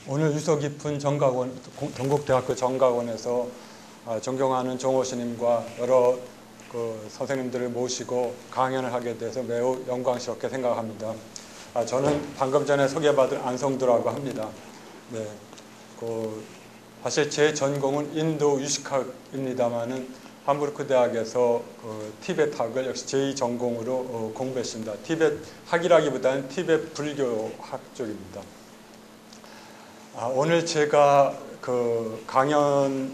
오늘 유서 깊은 경북대학교 정각원에서 존경하는 정호 스님과 여러 선생님들을 모시고 강연을 하게 돼서 매우 영광스럽게 생각합니다. 저는 방금 전에 소개받은 안성두라고 합니다. 네, 사실 제 전공은 인도 유식학입니다만은 함부르크 대학에서 티베트학을 역시 제2전공으로 공부했습니다. 티베트학이라기보다는 티베트 불교학 쪽입니다. 오늘 제가 강연하도록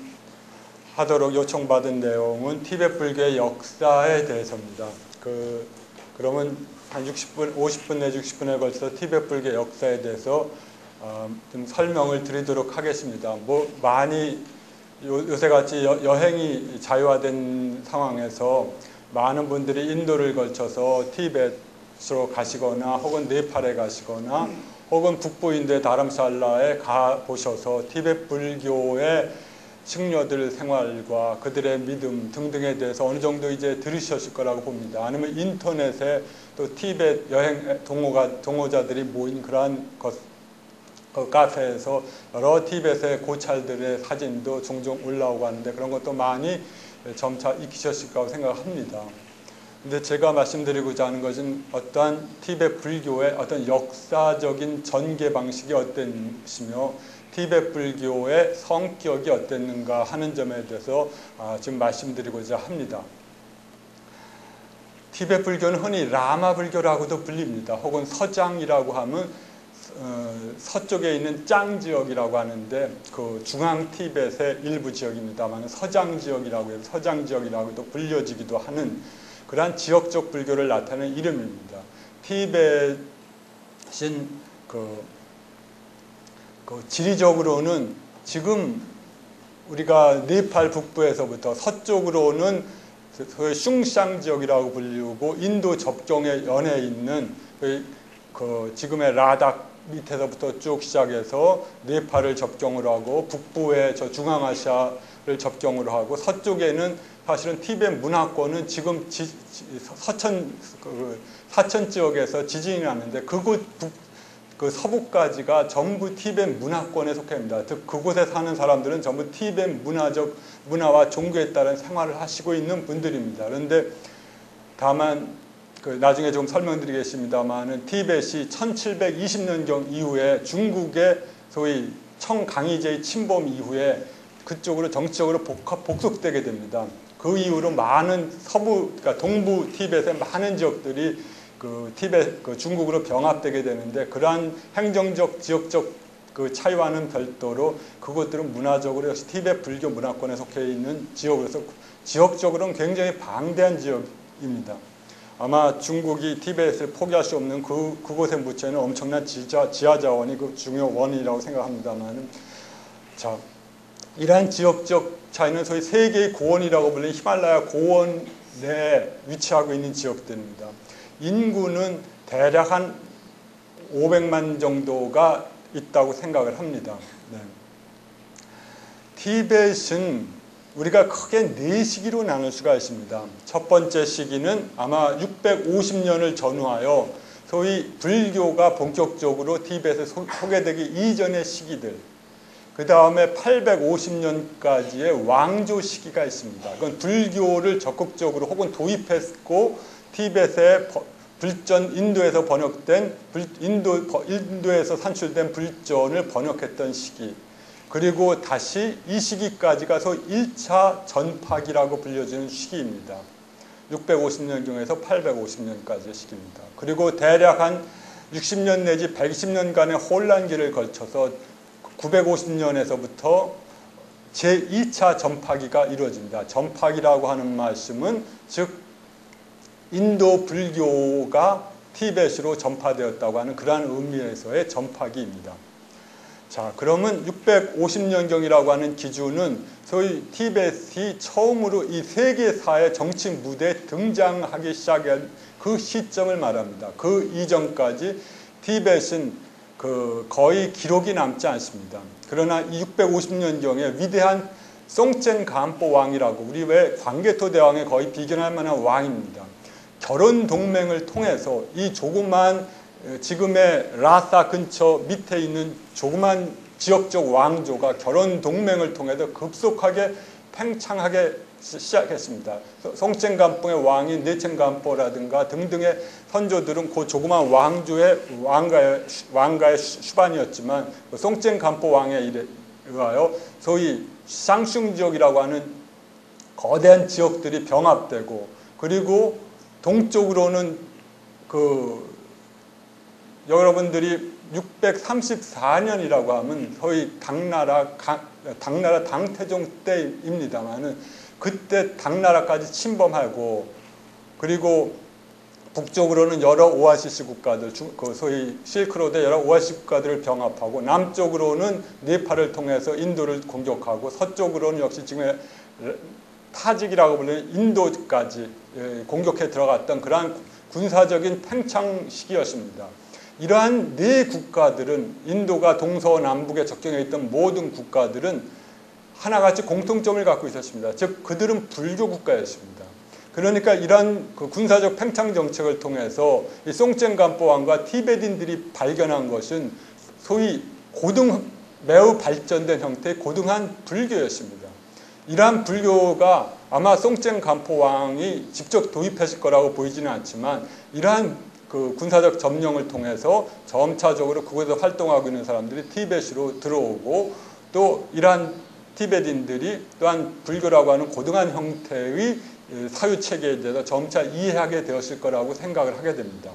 요청받은 내용은 티베트 불교의 역사에 대해서입니다. 그러면 한 50분 내지 60분에 걸쳐서 티베트 불교 역사에 대해서 좀 설명을 드리도록 하겠습니다. 많이 요새같이 여행이 자유화된 상황에서 많은 분들이 인도를 걸쳐서 티베트로 가시거나 혹은 네팔에 가시거나 혹은 북부인도의 다람살라에 가보셔서 티베트 불교의 승려들 생활과 그들의 믿음 등등에 대해서 어느 정도 이제 들으셨을 거라고 봅니다. 아니면 인터넷에 또 티베트 여행 동호자들이 모인 그러한 카페에서 여러 티베트의 고찰들의 사진도 종종 올라오고 하는데 그런 것도 많이 점차 익히셨을 거라고 생각합니다. 근데 제가 말씀드리고자 하는 것은 어떠한 티베트 불교의 어떤 역사적인 전개 방식이 어땠으며 티베트 불교의 성격이 어땠는가 하는 점에 대해서 지금 말씀드리고자 합니다. 티베트 불교는 흔히 라마 불교라고도 불립니다. 혹은 서장이라고 하면 서쪽에 있는 짱 지역이라고 하는데 중앙 티벳의 일부 지역입니다만 서장 지역이라고 해서 서장 지역이라고도 불려지기도 하는 그러한 지역적 불교를 나타내는 이름입니다. 티벳은 지리적으로는 지금 우리가 네팔 북부에서부터 서쪽으로는 슝샹 지역이라고 불리고 인도 접경에 연해 있는 지금의 라닥 밑에서부터 쭉 시작해서 네팔을 접경으로 하고 북부의 중앙아시아를 접경으로 하고 서쪽에는 사실은 티베트 문화권은 지금 사천 지역에서 지진이 났는데 그곳 서부까지가 전부 티베트 문화권에 속합니다. 즉 그곳에 사는 사람들은 전부 티베트 문화와 종교에 따른 생활을 하시고 있는 분들입니다. 그런데 다만 나중에 좀 설명드리겠습니다만은 티벳이 1720년경 이후에 중국의 소위 청강희제의 침범 이후에 그쪽으로 정치적으로 복속되게 됩니다. 그 이후로 많은 그러니까 동부 티벳의 많은 지역들이 중국으로 병합되게 되는데 그러한 행정적, 지역적 차이와는 별도로 그것들은 문화적으로 역시 티베트 불교 문화권에 속해 있는 지역으로서 지역적으로는 굉장히 방대한 지역입니다. 아마 중국이 티베트를 포기할 수 없는 그곳에 묻혀있는 엄청난 지하 자원이 중요 원인이라고 생각합니다만, 이러한 지역적 차이는 소위 세계의 고원이라고 불리는 히말라야 고원에 위치하고 있는 지역들입니다. 인구는 대략 한 500만 정도가 있다고 생각을 합니다. 네. 티벳은 우리가 크게 4시기로 나눌 수가 있습니다. 첫 번째 시기는 아마 650년을 전후하여 소위 불교가 본격적으로 티벳에 소개되기 이전의 시기들, 그 다음에 850년까지의 왕조 시기가 있습니다. 그건 불교를 적극적으로 혹은 도입했고 티벳의 인도에서 번역된 인도에서 산출된 불전을 번역했던 시기, 그리고 다시 이 시기까지가 소 1차 전파기라고 불려지는 시기입니다. 650년경에서 850년까지의 시기입니다. 그리고 대략 한 60년 내지 120년간의 혼란기를 걸쳐서 950년에서부터 제2차 전파기가 이루어집니다. 전파기라고 하는 말씀은 즉 인도 불교가 티벳으로 전파되었다고 하는 그러한 의미에서의 전파기입니다. 그러면 650년경이라고 하는 기준은 소위 티벳이 처음으로 이 세계사의 정치 무대에 등장하기 시작한 그 시점을 말합니다. 그 이전까지 티벳은 거의 기록이 남지 않습니다. 그러나 이 650년경에 위대한 송첸 간포 왕이라고, 우리 왜 광개토 대왕에 거의 비견할 만한 왕입니다. 결혼 동맹을 통해서 이 조그만 지금의 라사 근처 밑에 있는 조그만 지역적 왕조가 결혼 동맹을 통해서 급속하게 팽창하게 시작했습니다. 송첸간포의 왕인 네첸간포라든가 등등의 선조들은 그 조그만 왕조의 왕가의 수반이었지만 송첸간포 왕에 의하여 소위 쌍슝 지역이라고 하는 거대한 지역들이 병합되고, 그리고 동쪽으로는 여러분들이 634년이라고 하면 소위 당나라 당태종 때입니다만은, 그때 당나라까지 침범하고, 그리고 북쪽으로는 여러 오아시스 국가들, 소위 실크로드의 여러 오아시스 국가들을 병합하고, 남쪽으로는 네팔을 통해서 인도를 공격하고, 서쪽으로는 역시 지금의 타직이라고 불리는 인도까지 공격해 들어갔던 그러한 군사적인 팽창 시기였습니다. 이러한 네 국가들은, 인도가 동서남북에 접경해 있던 모든 국가들은 하나같이 공통점을 갖고 있었습니다. 즉 그들은 불교 국가였습니다. 그러니까 이러한 군사적 팽창 정책을 통해서 이 송첸간포 왕과 티베딘들이 발견한 것은 소위 매우 발전된 형태의 고등한 불교였습니다. 이러한 불교가 아마 송첸간포 왕이 직접 도입했을 거라고 보이지는 않지만, 이러한 군사적 점령을 통해서 점차적으로 그곳에서 활동하고 있는 사람들이 티벳으로 들어오고, 또 이러한 티베딘들이 또한 불교라고 하는 고등한 형태의 사유체계에 대해서 점차 이해하게 되었을 거라고 생각을 하게 됩니다.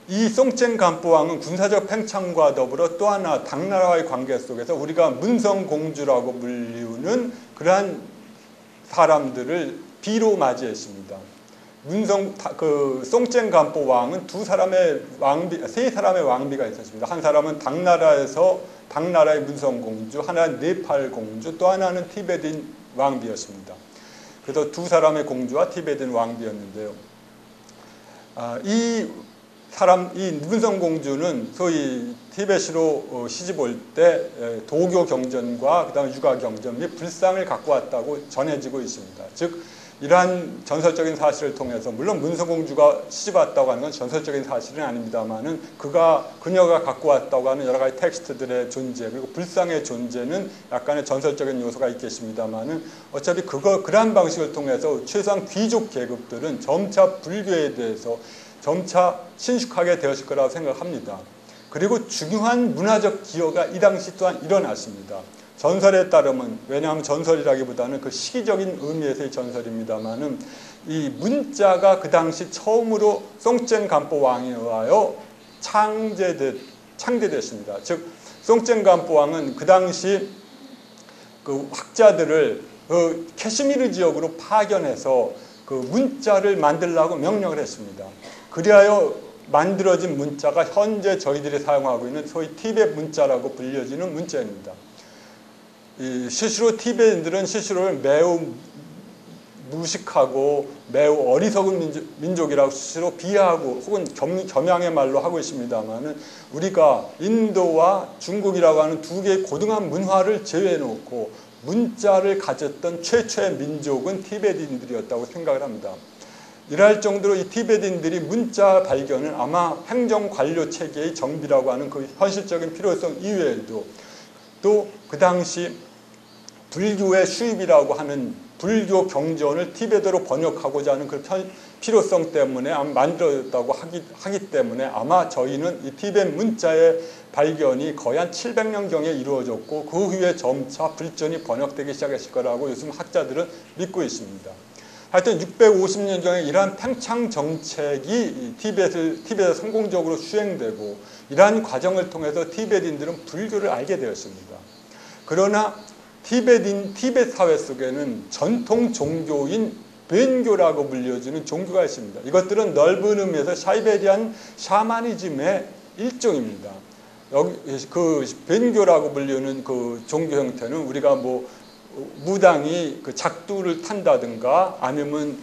이 송첸간포 왕은 군사적 팽창과 더불어 또 하나 당나라와의 관계 속에서 우리가 문성공주라고 불리우는 그러한 사람들을 비로 맞이했습니다. 송첸간포 왕은 세 사람의 왕비가 있었습니다. 한 사람은 당나라의 문성공주, 하나는 네팔 공주, 또 하나는 티베딘 왕비였습니다. 그래서 두 사람의 공주와 티베딘 왕비였는데요. 이 문성공주는 소위 티벳으로 시집 올 때 도교 경전과 그다음에 육아 경전 및 불상을 갖고 왔다고 전해지고 있습니다. 즉 이러한 전설적인 사실을 통해서, 물론 문성공주가 시집 왔다고 하는 건 전설적인 사실은 아닙니다만은, 그녀가 갖고 왔다고 하는 여러 가지 텍스트들의 존재, 그리고 불상의 존재는 약간의 전설적인 요소가 있겠습니다만은, 어차피 그러한 방식을 통해서 최소한 귀족 계급들은 점차 불교에 대해서 점차 친숙하게 되었을 거라고 생각합니다. 그리고 중요한 문화적 기여가 이 당시 또한 일어났습니다. 전설에 따르면, 왜냐하면 전설이라기보다는 그 시기적인 의미에서의 전설입니다만은, 이 문자가 그 당시 처음으로 송첸간포 왕에 의하여 창제됐습니다. 즉 송첸간포 왕은 그 당시 학자들을 캐시미르 지역으로 파견해서 문자를 만들라고 명령을 했습니다. 그리하여 만들어진 문자가 현재 저희들이 사용하고 있는 소위 티벳 문자라고 불려지는 문자입니다. 실제로 티베트인들은 실제로 매우 무식하고 매우 어리석은 민족이라고 스스로 비하하고 혹은 겸양의 말로 하고 있습니다만은, 우리가 인도와 중국이라고 하는 두 개의 고등한 문화를 제외해놓고 문자를 가졌던 최초의 민족은 티베트인들이었다고 생각을 합니다. 이럴 정도로 이 티베트인들이 문자 발견은 아마 행정관료 체계의 정비라고 하는 그 현실적인 필요성 이외에도, 또 그 당시 불교의 수입이라고 하는 불교 경전을 티베트로 번역하고자 하는 그 필요성 때문에 아마 만들어졌다고 하기 때문에, 아마 저희는 이 티베트 문자의 발견이 거의 한 700년경에 이루어졌고, 그 후에 점차 불전이 번역되기 시작했을 거라고 요즘 학자들은 믿고 있습니다. 하여튼 650년경에 이러한 팽창 정책이 티베트에 성공적으로 수행되고, 이러한 과정을 통해서 티베트인들은 불교를 알게 되었습니다. 그러나 티베트 사회 속에는 전통 종교인 벤교라고 불려지는 종교가 있습니다. 이것들은 넓은 의미에서 사이베리안 샤머니즘의 일종입니다. 그 벤교라고 불리는 그 종교 형태는 우리가 무당이 작두를 탄다든가, 아니면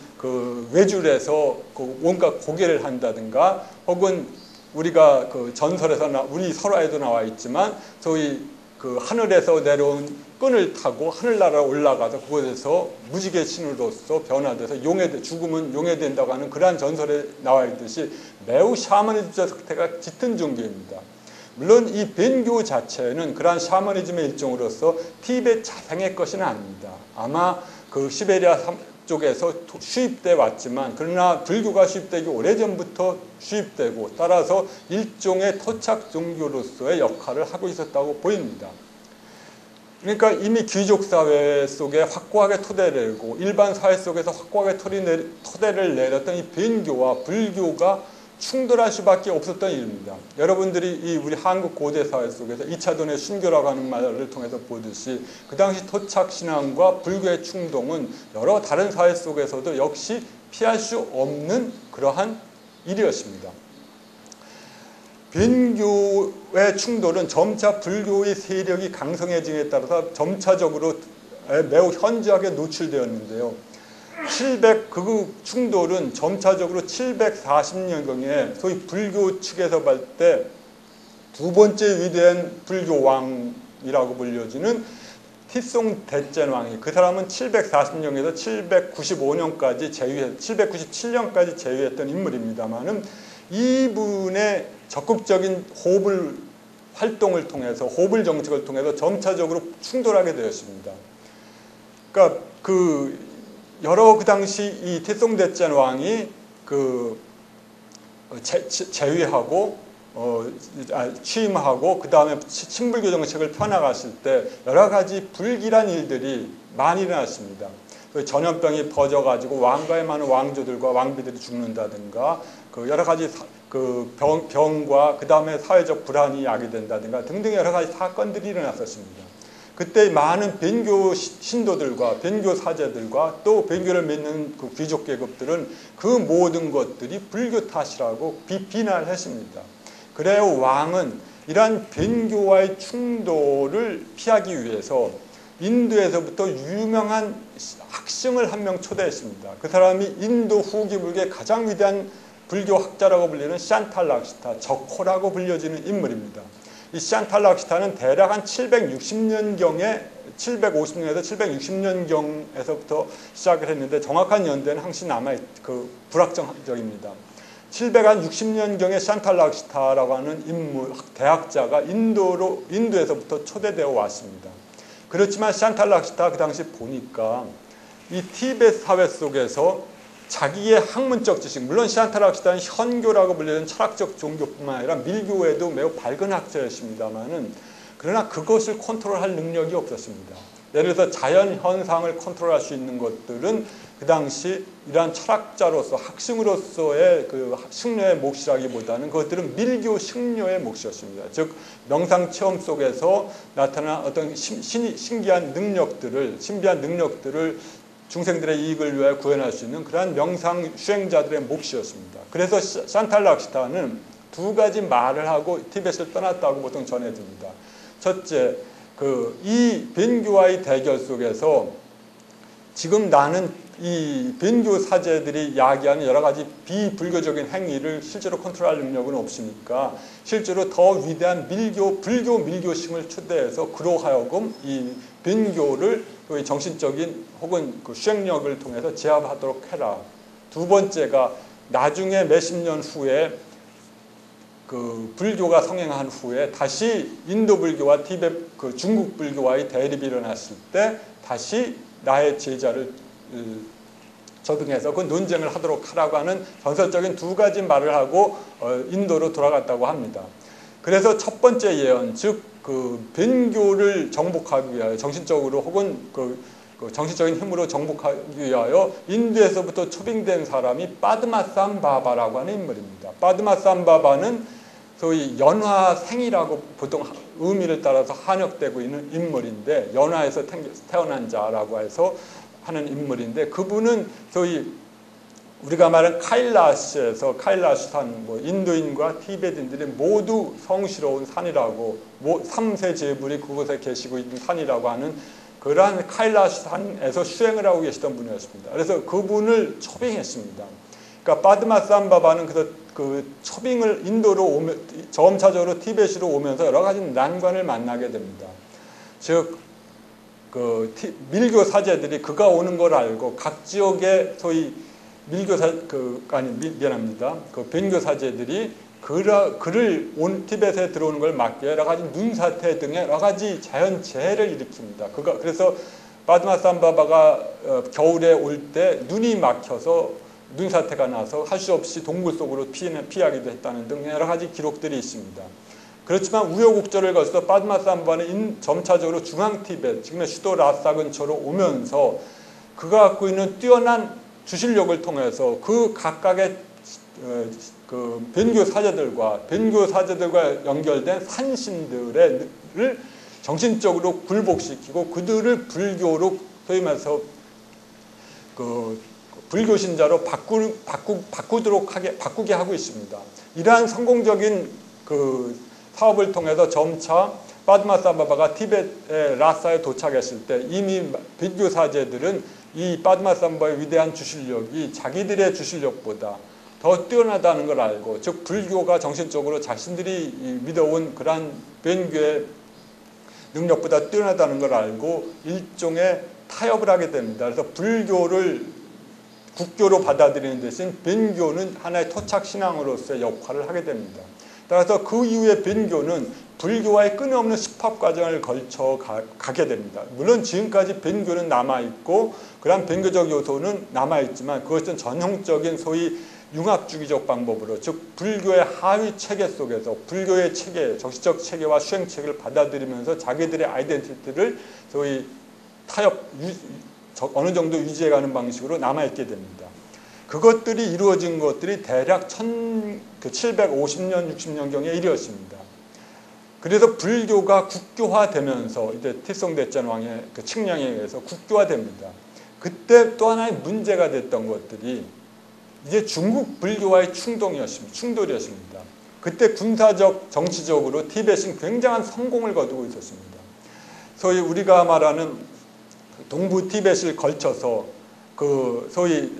외줄에서 온갖 고개를 한다든가, 혹은 우리가 전설에서 우리 설화에도 나와 있지만 소위 그 하늘에서 내려온 끈을 타고 하늘나라로 올라가서 그곳에서 무지개 신으로서 변화돼서 죽으면 용이 된다고 하는 그러한 전설에 나와 있듯이 매우 샤머니즘적 상태가 짙은 종교입니다. 물론 이 벤교 자체는 그러한 샤머니즘의 일종으로서 티베트 자생의 것은 아닙니다. 아마 그 시베리아 쪽에서 수입돼 왔지만 그러나 불교가 수입되기 오래전부터 수입되고 따라서 일종의 토착 종교로서의 역할을 하고 있었다고 보입니다. 그러니까 이미 귀족 사회 속에 확고하게 토대를 내고 일반 사회 속에서 확고하게 토대를 내렸던 이 벤교와 불교가 충돌할 수밖에 없었던 일입니다. 여러분들이 우리 한국 고대 사회 속에서 2차 돈의 순교라고 하는 말을 통해서 보듯이 그 당시 토착신앙과 불교의 충동은 여러 다른 사회 속에서도 역시 피할 수 없는 그러한 일이었습니다. 벤교의 충돌은 점차 불교의 세력이 강성해짐에 따라서 점차적으로 매우 현저하게 노출되었는데요. 그 충돌은 점차적으로 740년경에 소위 불교 측에서 볼 때 두 번째 위대한 불교 왕이라고 불려지는 티송 대젠 왕이 그 사람은 740년에서 795년까지 797년까지 재위했던 인물입니다만은 이분의 적극적인 호불 활동을 통해서 호불 정책을 통해서 점차적으로 충돌하게 되었습니다. 그러니까 여러 그 당시 이 티송대젠 왕이 재위하고 취임하고 그 다음에 신불교 정책을 펴나갔을 때 여러 가지 불길한 일들이 많이 일어났습니다. 전염병이 퍼져가지고 왕가에 많은 왕조들과 왕비들이 죽는다든가 여러 가지 병과 그 다음에 사회적 불안이 야기된다든가 등등 여러 가지 사건들이 일어났었습니다. 그때 많은 벤교 신도들과 벤교 사제들과 또 벤교를 믿는 그 귀족 계급들은 그 모든 것들이 불교 탓이라고 비난을 했습니다. 그래요 왕은 이러한 벤교와의 충돌을 피하기 위해서 인도에서부터 유명한 학생을 한 명 초대했습니다. 그 사람이 인도 후기 불교의 가장 위대한 불교 학자라고 불리는 샨탈락시타, 적호라고 불려지는 인물입니다. 이 샨탈락시타는 대략 한 760년경에 750년에서 760년경에서부터 시작을 했는데 정확한 연대는 항상 불확정적입니다. 760년경에 샨탈락시타라고 하는 인물, 대학자가 인도에서부터 초대되어 왔습니다. 그렇지만 샨탈락시타 그 당시 보니까 이 티베트 사회 속에서 자기의 학문적 지식, 물론 샨탈락시타는 현교라고 불리는 철학적 종교뿐만 아니라 밀교에도 매우 밝은 학자였습니다만은 그러나 그것을 컨트롤할 능력이 없었습니다. 예를 들어서 자연 현상을 컨트롤할 수 있는 것들은 그 당시 이러한 철학자로서 학승으로서의 그 승려의 몫이라기보다는 그것들은 밀교 승려의 몫이었습니다. 즉 명상 체험 속에서 나타난 어떤 신비한 능력들을 중생들의 이익을 위하여 구현할 수 있는 그러한 명상 수행자들의 몫이었습니다. 그래서 샨탈락시타는 두 가지 말을 하고 티벳을 떠났다고 보통 전해집니다. 첫째, 이 벤교와의 대결 속에서 지금 나는 이 벤교 사제들이 야기하는 여러 가지 비불교적인 행위를 실제로 컨트롤할 능력은 없으니까 실제로 더 위대한 불교 밀교심을 초대해서 그로 하여금 이 벤교를 정신적인 혹은 그 수행력을 통해서 제압하도록 해라. 두 번째가 나중에 몇십 년 후에 그 불교가 성행한 후에 다시 인도 불교와 티베트 중국 불교와의 대립이 일어났을 때 다시 나의 제자를 저등해서 그 논쟁을 하도록 하라고 하는 전설적인 두 가지 말을 하고 인도로 돌아갔다고 합니다. 그래서 첫 번째 예언, 즉 벤교를 정복하기 위하여 정신적으로 혹은 정신적인 힘으로 정복하기 위하여 인도에서부터 초빙된 사람이 빠드마삼바바라고 하는 인물입니다. 빠드마삼바바는 소위 연화생이라고 보통 의미를 따라서 한역되고 있는 인물인데 연화에서 태어난 자라고 해서 하는 인물인데 그분은 소위 우리가 말하는 카일라시에서 카일라시산 인도인과 티베트인들이 모두 성스러운 산이라고 3세 제불이 그곳에 계시고 있는 산이라고 하는 그러한 카일라시산에서 수행을 하고 계시던 분이었습니다. 그래서 그분을 초빙했습니다. 그러니까 빠드마삼바바는 그 초빙을 인도로 점차적으로 티베트로 오면서 여러 가지 난관을 만나게 됩니다. 즉 그 밀교 사제들이 그가 오는 걸 알고 각 지역의 소위 미안합니다. 그 변교 사제들이 그를 티벳에 들어오는 걸 막기 여러 가지 눈사태 등의 여러 가지 자연재해를 일으킵니다. 그래서 바드마산바바가 겨울에 올 때 눈이 막혀서 눈사태가 나서 할 수 없이 동굴 속으로 피하기도 했다는 등 여러 가지 기록들이 있습니다. 그렇지만 우여곡절을 거쳐서 바드마산바는 점차적으로 중앙 티벳, 지금의 수도 라사 근처로 오면서 그가 갖고 있는 뛰어난 주실력을 통해서 그 각각의 그 변교 사제들과 연결된 산신들을 정신적으로 굴복시키고 그들을 불교로 소위 말해서 그 불교 신자로 바꾸게 하고 있습니다. 이러한 성공적인 그 사업을 통해서 점차 바드마산바바가 티벳의 라사에 도착했을 때 이미 변교 사제들은 이 바드마산바의 위대한 주실력이 자기들의 주실력보다 더 뛰어나다는 걸 알고, 즉 불교가 정신적으로 자신들이 믿어온 그러한 변교의 능력보다 뛰어나다는 걸 알고 일종의 타협을 하게 됩니다. 그래서 불교를 국교로 받아들이는 대신 변교는 하나의 토착 신앙으로서의 역할을 하게 됩니다. 따라서 그 이후에 변교는 불교와의 끊임없는 습합 과정을 거쳐 가게 됩니다. 물론 지금까지 변교는 남아있고 그런 변교적 요소는 남아있지만 그것은 전형적인 소위 융합주의적 방법으로, 즉 불교의 하위 체계 속에서 불교의 체계, 정치적 체계와 수행 체계를 받아들이면서 자기들의 아이덴티티를 소위 어느 정도 유지해가는 방식으로 남아있게 됩니다. 그것들이 이루어진 것들이 대략 750년, 60년경에 이르렀습니다. 그래서 불교가 국교화되면서 이제 티송대전 왕의 그 칙량에 의해서 국교화됩니다. 그때 또 하나의 문제가 됐던 것들이 이제 중국 불교와의 충돌이었습니다. 그때 군사적, 정치적으로 티벳은 굉장한 성공을 거두고 있었습니다. 소위 우리가 말하는 동부 티벳을 걸쳐서 그 소위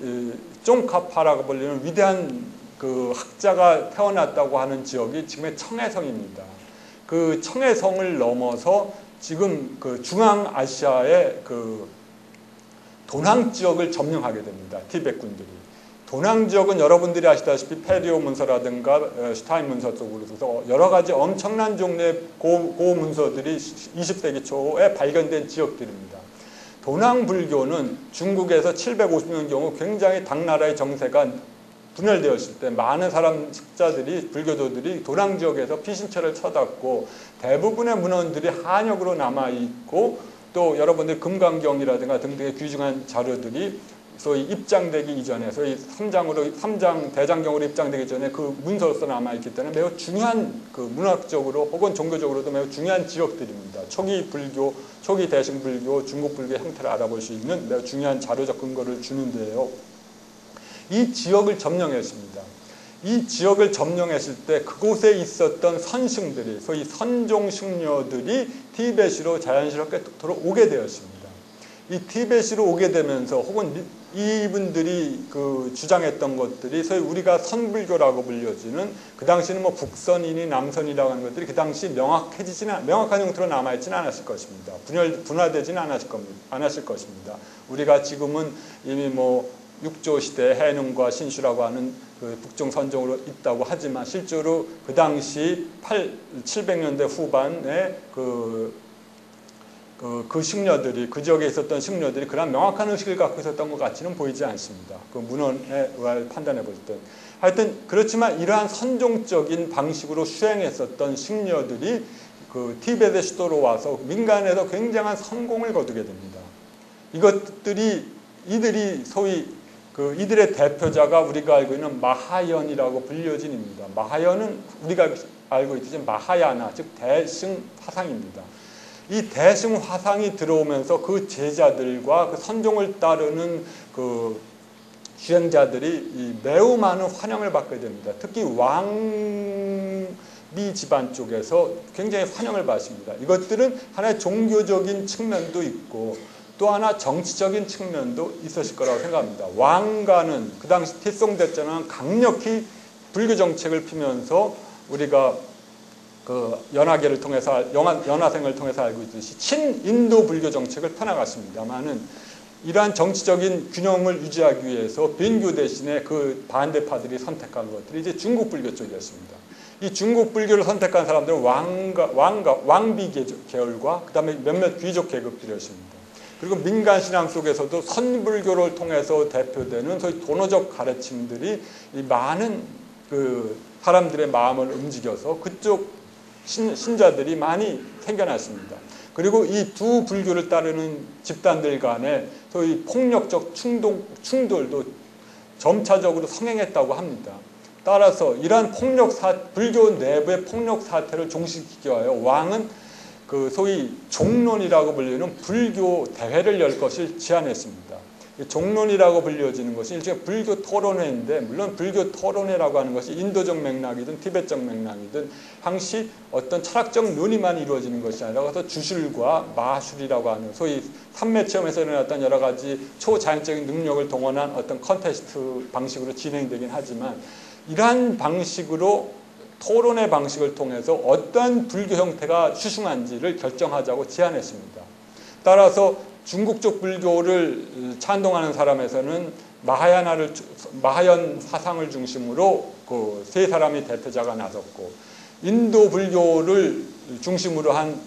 쫑카파라고 불리는 위대한 그 학자가 태어났다고 하는 지역이 지금의 청해성입니다. 그 청해성을 넘어서 지금 그 중앙아시아의 그 도낭 지역을 점령하게 됩니다. 티벳군들이. 도낭 지역은 여러분들이 아시다시피 페리오 문서라든가 슈타인 문서 쪽으로서 여러 가지 엄청난 종류의 고문서들이 20세기 초에 발견된 지역들입니다. 도낭 불교는 중국에서 750년 경우 굉장히 당나라의 정세가 분열되었을 때 많은 식자들이 불교도들이 도낭 지역에서 피신처를 쳐닫고 대부분의 문헌들이 한역으로 남아있고 또 여러분들 금강경이라든가 등등의 귀중한 자료들이 소위 입장되기 이전에 소위 3장 대장경으로 입장되기 전에 그 문서로서 남아있기 때문에 매우 중요한 그 문학적으로 혹은 종교적으로도 매우 중요한 지역들입니다. 초기 불교, 초기 대승불교, 중국 불교의 형태를 알아볼 수 있는 매우 중요한 자료적 근거를 주는데요. 이 지역을 점령했습니다. 이 지역을 점령했을 때 그곳에 있었던 선승들이 소위 선종승려들이 티벳으로 자연스럽게 들어오게 되었습니다. 이 티벳으로 오게 되면서 혹은 이분들이 그 주장했던 것들이 소위 우리가 선불교라고 불려지는 그 당시는 뭐 북선이니 남선이라고 하는 것들이 그 당시 명확한 형태로 남아있지는 않았을 것입니다. 분화되지는 않았을 것입니다. 우리가 지금은 이미 뭐 육조 시대 해능과 신슈라고 하는 그 북중 선종으로 있다고 하지만 실제로 그 당시 700년대 후반에 그 승려들이, 그 지역에 있었던 승려들이 그런 명확한 의식을 갖고 있었던 것 같지는 보이지 않습니다. 그 문헌에 의해 판단해 볼 때. 하여튼 그렇지만 이러한 선종적인 방식으로 수행했었던 승려들이 그 티벳의 수도로 와서 민간에서 굉장한 성공을 거두게 됩니다. 이들이 소위 이들의 대표자가 우리가 알고 있는 마하연이라고 불려진입니다. 마하연은 우리가 알고 있듯이 마하야나, 즉 대승 화상입니다. 이 대승 화상이 들어오면서 그 제자들과 그 선종을 따르는 그 주행자들이 매우 많은 환영을 받게 됩니다. 특히 왕비 집안 쪽에서 굉장히 환영을 받습니다. 이것들은 하나의 종교적인 측면도 있고 또 하나 정치적인 측면도 있었을 거라고 생각합니다. 왕가는 그 당시 티송대전은 강력히 불교 정책을 피면서 우리가 그 연화계를 통해서 연화생을 통해서 알고 있듯이 친인도 불교 정책을 펴나갔습니다만은 이러한 정치적인 균형을 유지하기 위해서 변교 대신에 그 반대파들이 선택한 것들이 이제 중국 불교 쪽이었습니다. 이 중국 불교를 선택한 사람들은 왕비 계열과 그다음에 몇몇 귀족 계급들이었습니다. 그리고 민간 신앙 속에서도 선불교를 통해서 대표되는 소위 도노적 가르침들이 이 많은 그 사람들의 마음을 움직여서 그쪽 신자들이 많이 생겨났습니다. 그리고 이 두 불교를 따르는 집단들 간에 소위 폭력적 충돌도 점차적으로 성행했다고 합니다. 따라서 이러한 불교 내부의 폭력 사태를 종식시키기 위하여 왕은 그 소위 종론이라고 불리는 불교 대회를 열 것을 제안했습니다. 종론이라고 불려지는 것이 일종의 불교 토론회인데, 물론 불교 토론회라고 하는 것이 인도적 맥락이든 티베트적 맥락이든 항시 어떤 철학적 논의만 이루어지는 것이 아니라 그래서 주술과 마술이라고 하는 소위 삼매체험에서 일어났던 여러 가지 초자연적인 능력을 동원한 어떤 컨테스트 방식으로 진행되긴 하지만, 이러한 방식으로 토론의 방식을 통해서 어떠한 불교 형태가 수승한지를 결정하자고 제안했습니다. 따라서 중국 쪽 불교를 찬동하는 사람에서는 마하연 사상을 중심으로 그 세 사람이 대표자가 나섰고, 인도 불교를 중심으로 한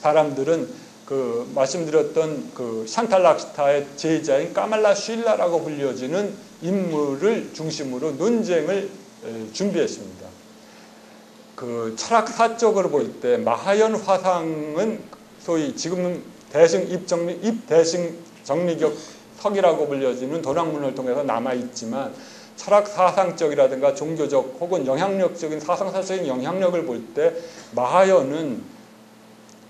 사람들은 그 말씀드렸던 그 샨탈락시타의 제자인 까말라 쉴라라고 불려지는 인물을 중심으로 논쟁을 준비했습니다. 그 철학사적으로 볼 때 마하연 화상은 소위 지금은 입대승 정리격 석이라고 불려지는 도량문을 통해서 남아있지만, 철학사상적이라든가 종교적 혹은 영향력적인 사상사적인 영향력을 볼 때 마하연은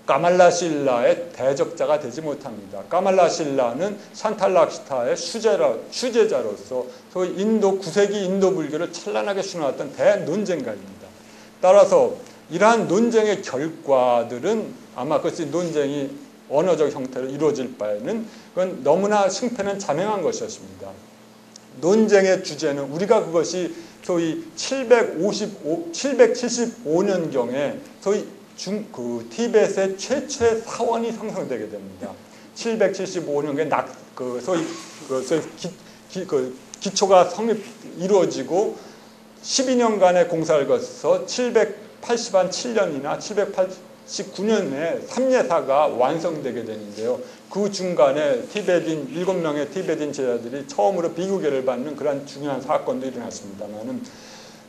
까말라 실라의 대적자가 되지 못합니다. 까말라 실라는 샨탈락시타의 수제자로서 소위 9세기 인도 불교를 찬란하게 수놓았던 대논쟁가입니다. 따라서 이러한 논쟁의 결과들은 아마 그것이 논쟁이 언어적 형태로 이루어질 바에는 그건 너무나 승패는 자명한 것이었습니다. 논쟁의 주제는 우리가 그것이 소위 775년경에 소위 티벳의 최초의 사원이 형성되게 됩니다. 775년경에 기초가 이루어지고 12년간의 공사를 거쳐서 787년이나 789년에 삼예사가 완성되게 되는데요. 그 중간에 7명의 티베딘 제자들이 처음으로 비구계를 받는 그러한 중요한 사건도 일어났습니다만은,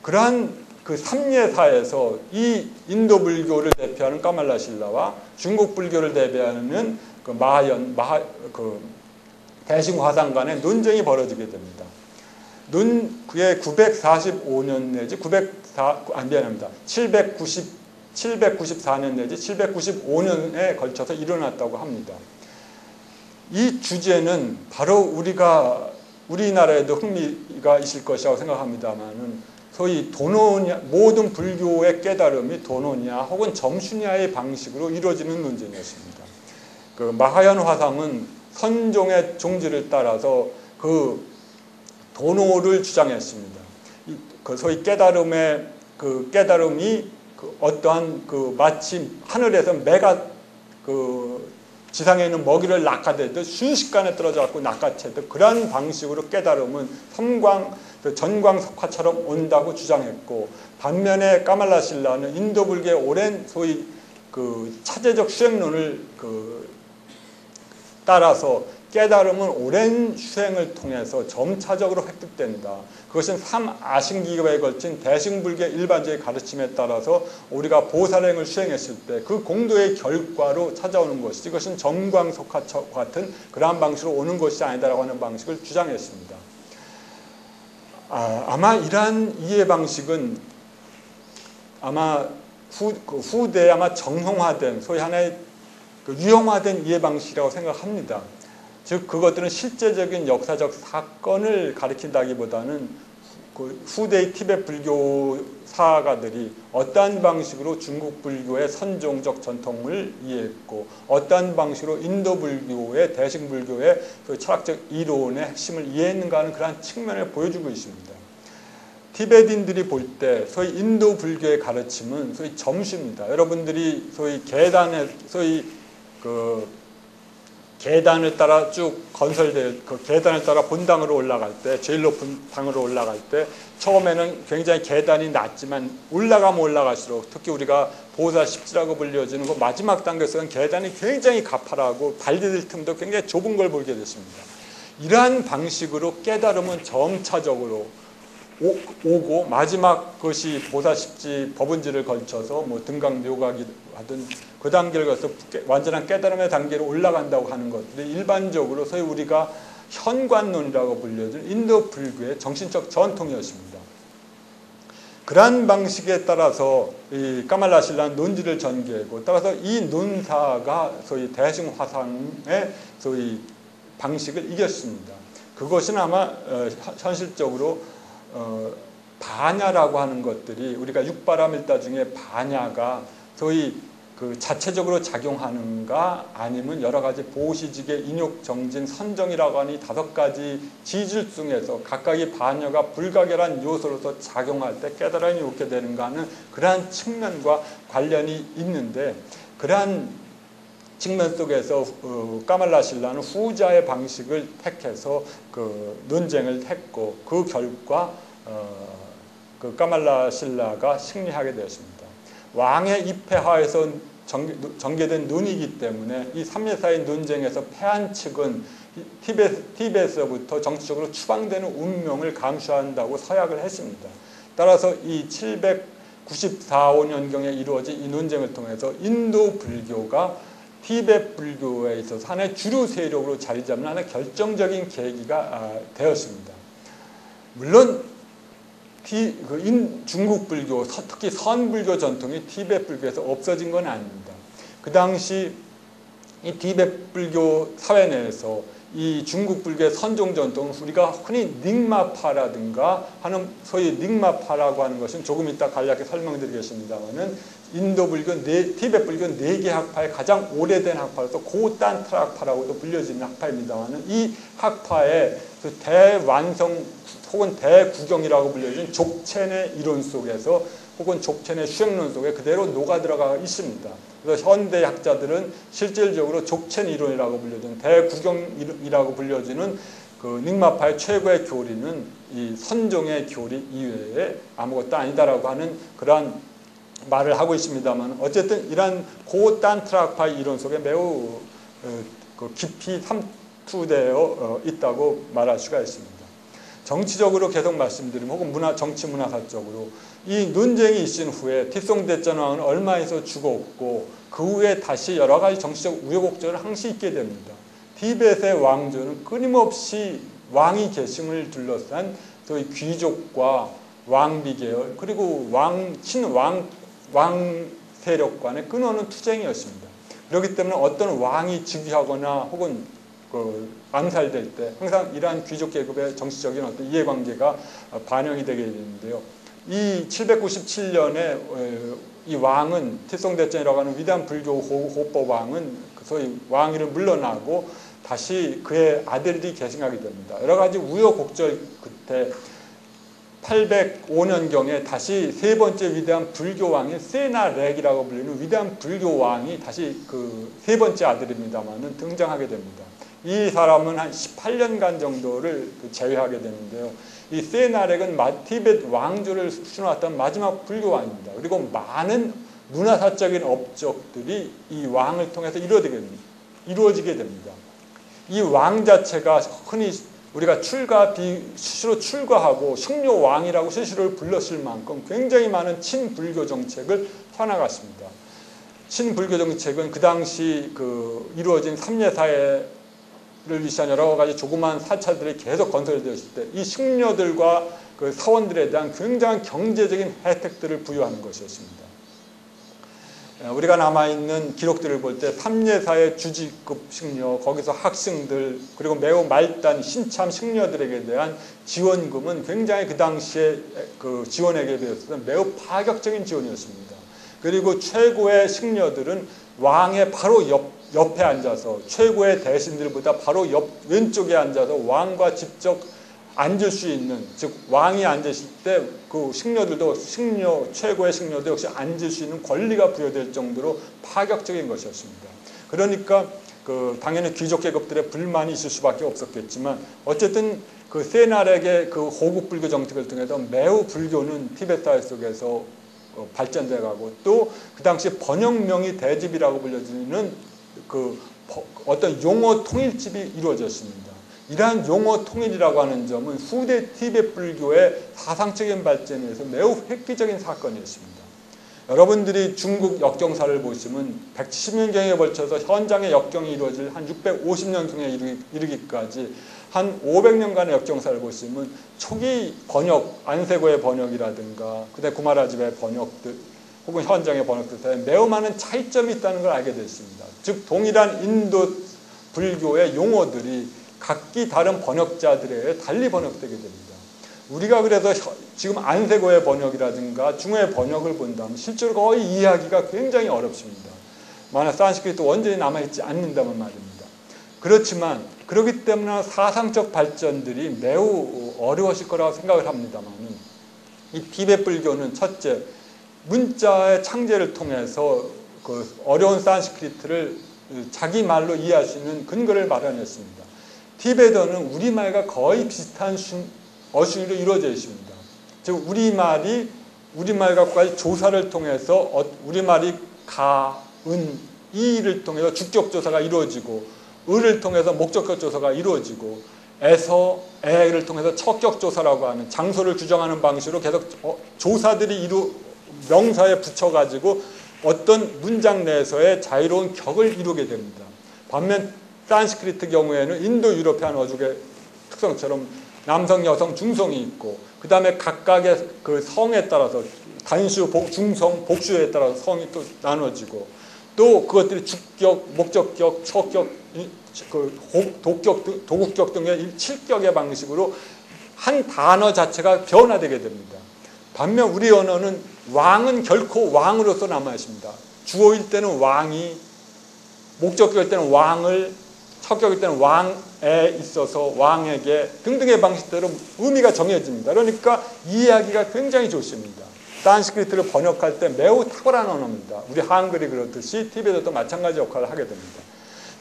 그러한 그 삼예사에서 이 인도 불교를 대표하는 까말라 실라와 중국 불교를 대표하는 그 대승화상 간의 논쟁이 벌어지게 됩니다. 그게 945년 내지 794년 내지 795년에 걸쳐서 일어났다고 합니다. 이 주제는 바로 우리나라에도 흥미가 있을 것이라고 생각합니다만은, 소위 모든 불교의 깨달음이 도노냐 혹은 점수냐의 방식으로 이루어지는 논쟁이었습니다. 그 마하연 화상은 선종의 종지를 따라서 그 도노를 주장했습니다. 그 소위 깨달음이 어떠한 마치 하늘에서 매가 지상에 있는 먹이를 낚아대듯 순식간에 떨어져 갖고 낚아채듯 그러한 방식으로 깨달음은 전광석화처럼 온다고 주장했고, 반면에 까말라 실라는 인도 불교의 오랜 소위 차제적 수행론을 따라서 깨달음은 오랜 수행을 통해서 점차적으로 획득된다. 그것은 3아신기에 걸친 대승불교의 일반적인 가르침에 따라서 우리가 보살행을 수행했을 때 그 공도의 결과로 찾아오는 것이지, 이것은 점광석화 같은 그러한 방식으로 오는 것이 아니다라고 하는 방식을 주장했습니다. 아마 이러한 이해 방식은 아마 후대에 아마 정형화된 소위 하나의 유형화된 이해 방식이라고 생각합니다. 즉 그것들은 실제적인 역사적 사건을 가리킨다기보다는 후대의 티베트 불교 사가들이 어떠한 방식으로 중국 불교의 선종적 전통을 이해했고, 어떠한 방식으로 인도 불교의 대승 불교의 철학적 이론의 핵심을 이해했는가 하는 그러한 측면을 보여주고 있습니다. 티베트인들이 볼 때 소위 인도 불교의 가르침은 소위 점수입니다. 여러분들이 소위 계단을 따라 쭉 건설될 그 계단을 따라 본당으로 올라갈 때, 제일 높은 방으로 올라갈 때 처음에는 굉장히 계단이 낮지만 올라가면 올라갈수록, 특히 우리가 보사 십지라고 불려지는 그 마지막 단계에서는 계단이 굉장히 가파라고 발 디딜 틈도 굉장히 좁은 걸 보게 됐습니다. 이러한 방식으로 깨달음은 점차적으로 오고 마지막 것이 보사십지 법은지를 걸쳐서 뭐 등강묘각이 하든 그 단계를 거쳐서 완전한 깨달음의 단계로 올라간다고 하는 것들이 일반적으로 소위 우리가 현관론이라고 불려진 인도 불교의 정신적 전통이었습니다. 그러한 방식에 따라서 이 까말라실라는 논지를 전개하고, 따라서 이 논사가 소위 대승화상의 소위 방식을 이겼습니다. 그것은 아마 현실적으로 반야라고 하는 것들이, 우리가 육바라밀다 중에 반야가 소위 그 자체적으로 작용하는가, 아니면 여러 가지 보시직의 인욕, 정진, 선정이라고 하는 5가지 지질 중에서 각각의 반야가 불가결한 요소로서 작용할 때 깨달음이 오게 되는가 하는 그러한 측면과 관련이 있는데, 그러한 측면 속에서 까말라실라는 후자의 방식을 택해서 그 논쟁을 했고, 그 결과 그 까말라실라가 승리하게 되었습니다. 왕의 입회하에서 전개된 논이기 때문에 이 삼예사의 논쟁에서 패한 측은 티벳에서부터 정치적으로 추방되는 운명을 감수한다고 서약을 했습니다. 따라서 이 794~5년경에 이루어진 이 논쟁을 통해서 인도 불교가 티벳 불교에 있어서 하나의 주류 세력으로 자리 잡는 하나의 결정적인 계기가 되었습니다. 물론 중국 불교, 특히 선불교 전통이 티벳 불교에서 없어진 건 아닙니다. 그 당시 이 티벳 불교 사회 내에서 이 중국 불교의 선종 전통은 우리가 흔히 닉마파라든가 하는, 소위 닉마파라고 하는 것은 조금 이따 간략히 설명드리겠습니다만은 인도 불교, 티벳 불교 4개 학파의 가장 오래된 학파로서 고단트라 학파라고도 불려지는 학파입니다만은, 이 학파의 그 대완성 혹은 대구경이라고 불려진 족첸의 이론 속에서, 혹은 족첸의 수행론 속에 그대로 녹아 들어가 있습니다. 그래서 현대 학자들은 실질적으로 족첸 이론이라고 불려지는, 대구경이라고 불려지는 그 닉마파의 최고의 교리는 이 선종의 교리 이외에 아무것도 아니다라고 하는 그러한 말을 하고 있습니다만, 어쨌든 이러한 고단트라파의 이론 속에 매우 깊이 삼투되어 있다고 말할 수가 있습니다. 정치적으로 계속 말씀드리면, 혹은 정치 문화사적으로 이 논쟁이 있은 후에 티송대전왕은 얼마 있어 죽었고, 그 후에 다시 여러 가지 정치적 우여곡절을 항시 있게 됩니다. 티벳의 왕조는 끊임없이 왕위 계승을 둘러싼 소위 귀족과 왕비 계열, 그리고 왕 세력 간의 끊어오는 투쟁이었습니다. 그렇기 때문에 어떤 왕이 즉위하거나 혹은 암살될 때 항상 이러한 귀족 계급의 정치적인 어떤 이해관계가 반영이 되게 되는데요. 이 797년에 이 왕은, 티송대전이라고 하는 위대한 불교 호법 왕은 소위 왕위를 물러나고 다시 그의 아들이 계승하게 됩니다. 여러 가지 우여곡절 끝에 805년경에 다시 세 번째 위대한 불교 왕인 세나렉이라고 불리는 위대한 불교 왕이 다시 그 세 번째 아들입니다만은 등장하게 됩니다. 이 사람은 한 18년간 정도를 제외하게 되는데요. 이 세나렉은 티벳 왕조를 수놓았던 마지막 불교 왕입니다. 그리고 많은 문화사적인 업적들이 이 왕을 통해서 이루어지게 됩니다. 이 왕 자체가 흔히 우리가 스스로 출가하고 승려왕이라고 스스로를 불렀을 만큼 굉장히 많은 친불교 정책을 펴나갔습니다. 친불교 정책은 그 당시 이루어진 삼예사회를 위한 여러 가지 조그마한 사찰들이 계속 건설되었을 때 이 승려들과 그 사원들에 대한 굉장한 경제적인 혜택들을 부여하는 것이었습니다. 우리가 남아있는 기록들을 볼 때 삼예사의 주지급 승려, 거기서 학생들, 그리고 매우 말단 신참 승려들에게 대한 지원금은 굉장히 그 당시에 그 지원에게 비해서는 매우 파격적인 지원이었습니다. 그리고 최고의 승려들은 왕의 바로 옆에 앉아서, 최고의 대신들보다 바로 왼쪽에 앉아서 왕과 직접 앉을 수 있는, 즉 왕이 앉으실 때 그 식녀들도 최고의 식녀도 역시 앉을 수 있는 권리가 부여될 정도로 파격적인 것이었습니다. 그러니까 당연히 귀족 계급들의 불만이 있을 수밖에 없었겠지만 어쨌든 그 세나렉의 그 호국 불교 정책을 통해서 매우 불교는 티베트 사회 속에서 발전돼 가고 또 그 당시 번영명의 대집이라고 불려지는 그 어떤 용어 통일집이 이루어졌습니다. 이러한 용어 통일이라고 하는 점은 후대 티베트 불교의 사상적인 발전에 의해서 매우 획기적인 사건이었습니다. 여러분들이 중국 역경사를 보시면 170년경에 걸쳐서 현장의 역경이 이루어질 한 650년경에 이르기까지 한 500년간의 역경사를 보시면 초기 번역, 안세고의 번역이라든가 그다음에 구마라집의 번역들 혹은 현장의 번역들 사이에 매우 많은 차이점이 있다는 걸 알게 됐습니다. 즉 동일한 인도 불교의 용어들이 각기 다른 번역자들에 의해 달리 번역되게 됩니다. 우리가 그래서 지금 안세고의 번역이라든가 중어의 번역을 본다면 실제로 거의 이해하기가 굉장히 어렵습니다. 만약 산스크리트 원전이 남아있지 않는다면 말입니다. 그렇지만 그렇기 때문에 사상적 발전들이 매우 어려우실 거라고 생각을 합니다만 이 티베트 불교는 첫째 문자의 창제를 통해서 그 어려운 산스크리트를 자기 말로 이해할 수 있는 근거를 마련했습니다. 티베트어는 우리말과 거의 비슷한 어순으로 이루어져 있습니다. 즉 우리말과 조사를 통해서 우리말이 가, 은, 이를 통해서 주격조사가 이루어지고 을을 통해서 목적격 조사가 이루어지고 에서 에를 통해서 척격조사라고 하는 장소를 규정하는 방식으로 계속 조사들이 명사에 붙여가지고 어떤 문장 내에서의 자유로운 격을 이루게 됩니다. 반면 산스크리트 경우에는 인도 유로피안 어족의 특성처럼 남성, 여성, 중성이 있고 그 다음에 각각의 그 성에 따라서 단수, 중성, 복수에 따라서 성이 또 나눠지고 또 그것들이 주격, 목적격, 처격, 도국격 등의 7격의 방식으로 한 단어 자체가 변화되게 됩니다. 반면 우리 언어는 왕은 결코 왕으로서 남아 있습니다. 주어일 때는 왕이, 목적격일 때는 왕을, 척격일 때는 왕에 있어서 왕에게 등등의 방식대로 의미가 정해집니다. 그러니까 이해하기가 굉장히 좋습니다. 산스크리트를 번역할 때 매우 탁월한 언어입니다. 우리 한글이 그렇듯이 티베트도 마찬가지 역할을 하게 됩니다.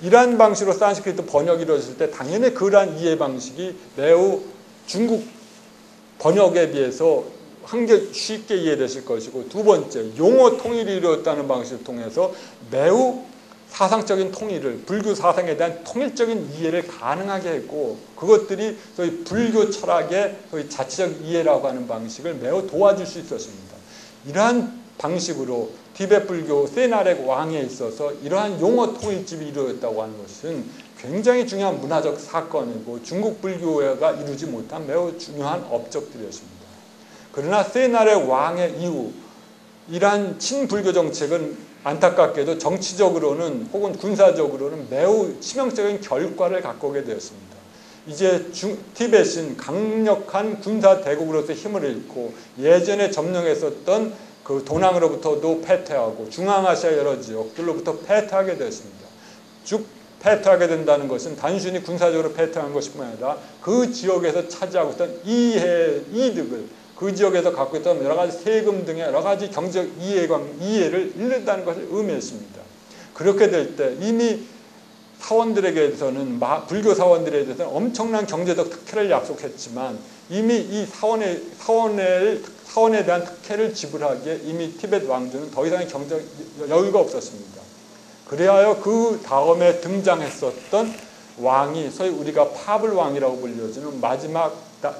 이러한 방식으로 산스크리트 번역이 이루어질 때 당연히 그러한 이해 방식이 매우 중국 번역에 비해서 한결 쉽게 이해되실 것이고 두 번째, 용어 통일이 이루어졌다는 방식을 통해서 매우 사상적인 통일을, 불교 사상에 대한 통일적인 이해를 가능하게 했고 그것들이 소위 불교 철학의 소위 자체적 이해라고 하는 방식을 매우 도와줄 수 있었습니다. 이러한 방식으로 티베트 불교 세나렉 왕에 있어서 이러한 용어 통일집이 이루어졌다고 하는 것은 굉장히 중요한 문화적 사건이고 중국 불교가 이루지 못한 매우 중요한 업적들이었습니다. 그러나 세나렉 왕의 이후 이러한 친불교 정책은 안타깝게도 정치적으로는 혹은 군사적으로는 매우 치명적인 결과를 갖고 오게 되었습니다. 이제 티벳은 강력한 군사 대국으로서 힘을 잃고 예전에 점령했었던 그 동남으로부터도 패퇴하고 중앙아시아 여러 지역들로부터 패퇴하게 되었습니다. 즉 패퇴하게 된다는 것은 단순히 군사적으로 패퇴한 것뿐만 아니라 그 지역에서 차지하고 있던 이득을 그 지역에서 갖고 있던 여러 가지 세금 등의 여러 가지 경제적 이해를 잃는다는 것을 의미했습니다. 그렇게 될 때 이미 사원들에게서는 불교 사원들에 대해서는 엄청난 경제적 특혜를 약속했지만 이미 이 사원에 대한 특혜를 지불하기에 이미 티베트 왕조는 더 이상의 경제적 여유가 없었습니다. 그래야 그 다음에 등장했었던 왕이 소위 우리가 파블 왕이라고 불려지는 마지막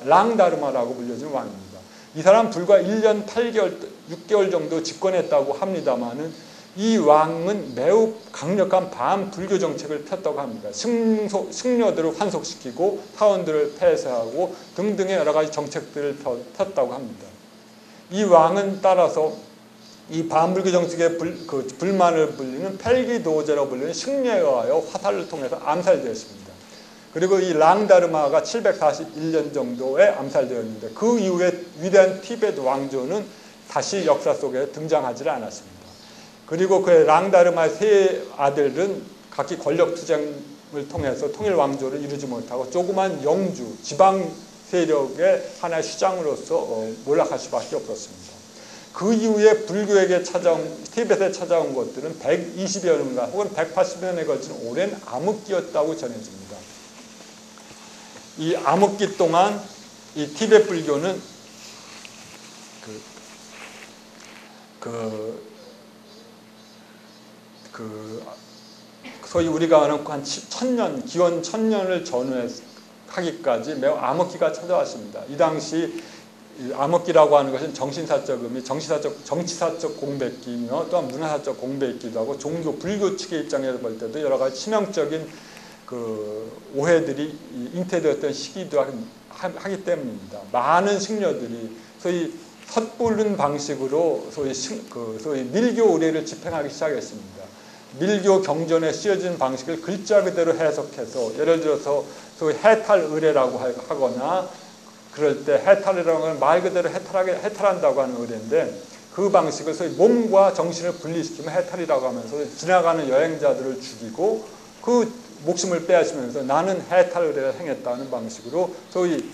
랑다르마라고 불려지는 왕입니다. 이 사람 불과 1년 8개월, 6개월 정도 집권했다고 합니다만은 이 왕은 매우 강력한 반불교 정책을 폈다고 합니다. 승려들을 환속시키고 사원들을 폐쇄하고 등등의 여러 가지 정책들을 폈다고 합니다. 이 왕은 따라서 이 반불교 정책의 불만을 불리는 펠기도제로 불리는 승려에 의하여 화살을 통해서 암살되었습니다. 그리고 이 랑다르마가 741년 정도에 암살되었는데 그 이후에 위대한 티베트 왕조는 다시 역사 속에 등장하지 않았습니다. 그리고 그 랑다르마의 세 아들은 각기 권력 투쟁을 통해서 통일 왕조를 이루지 못하고 조그만 영주, 지방 세력의 하나의 수장으로서 몰락할 수밖에 없었습니다. 그 이후에 불교에게 티벳에 찾아온 것들은 120여 년간 혹은 180여 년에 걸친 오랜 암흑기였다고 전해집니다. 이 암흑기 동안 이 티벳 불교는 소위 우리가 아는 한 1000년, 기원 1000년을 전후하기까지 매우 암흑기가 찾아왔습니다. 이 당시 암흑기라고 하는 것은 정치사적 공백기며 또한 문화사적 공백기도 하고 종교, 불교 측의 입장에서 볼 때도 여러 가지 치명적인 오해들이 잉태되었던 시기도 하기 때문입니다. 많은 승려들이 소위 섣부른 방식으로 소위 밀교 의례를 집행하기 시작했습니다. 밀교 경전에 쓰여진 방식을 글자 그대로 해석해서 예를 들어서 소위 해탈 의례라고 하거나 그럴 때 해탈이라고 하는 말 그대로 해탈한다고 하는 의례인데 그 방식을 소위 몸과 정신을 분리시키면 해탈이라고 하면서 지나가는 여행자들을 죽이고 그 목숨을 빼앗으면서 나는 해탈 의례를 행했다는 방식으로 소위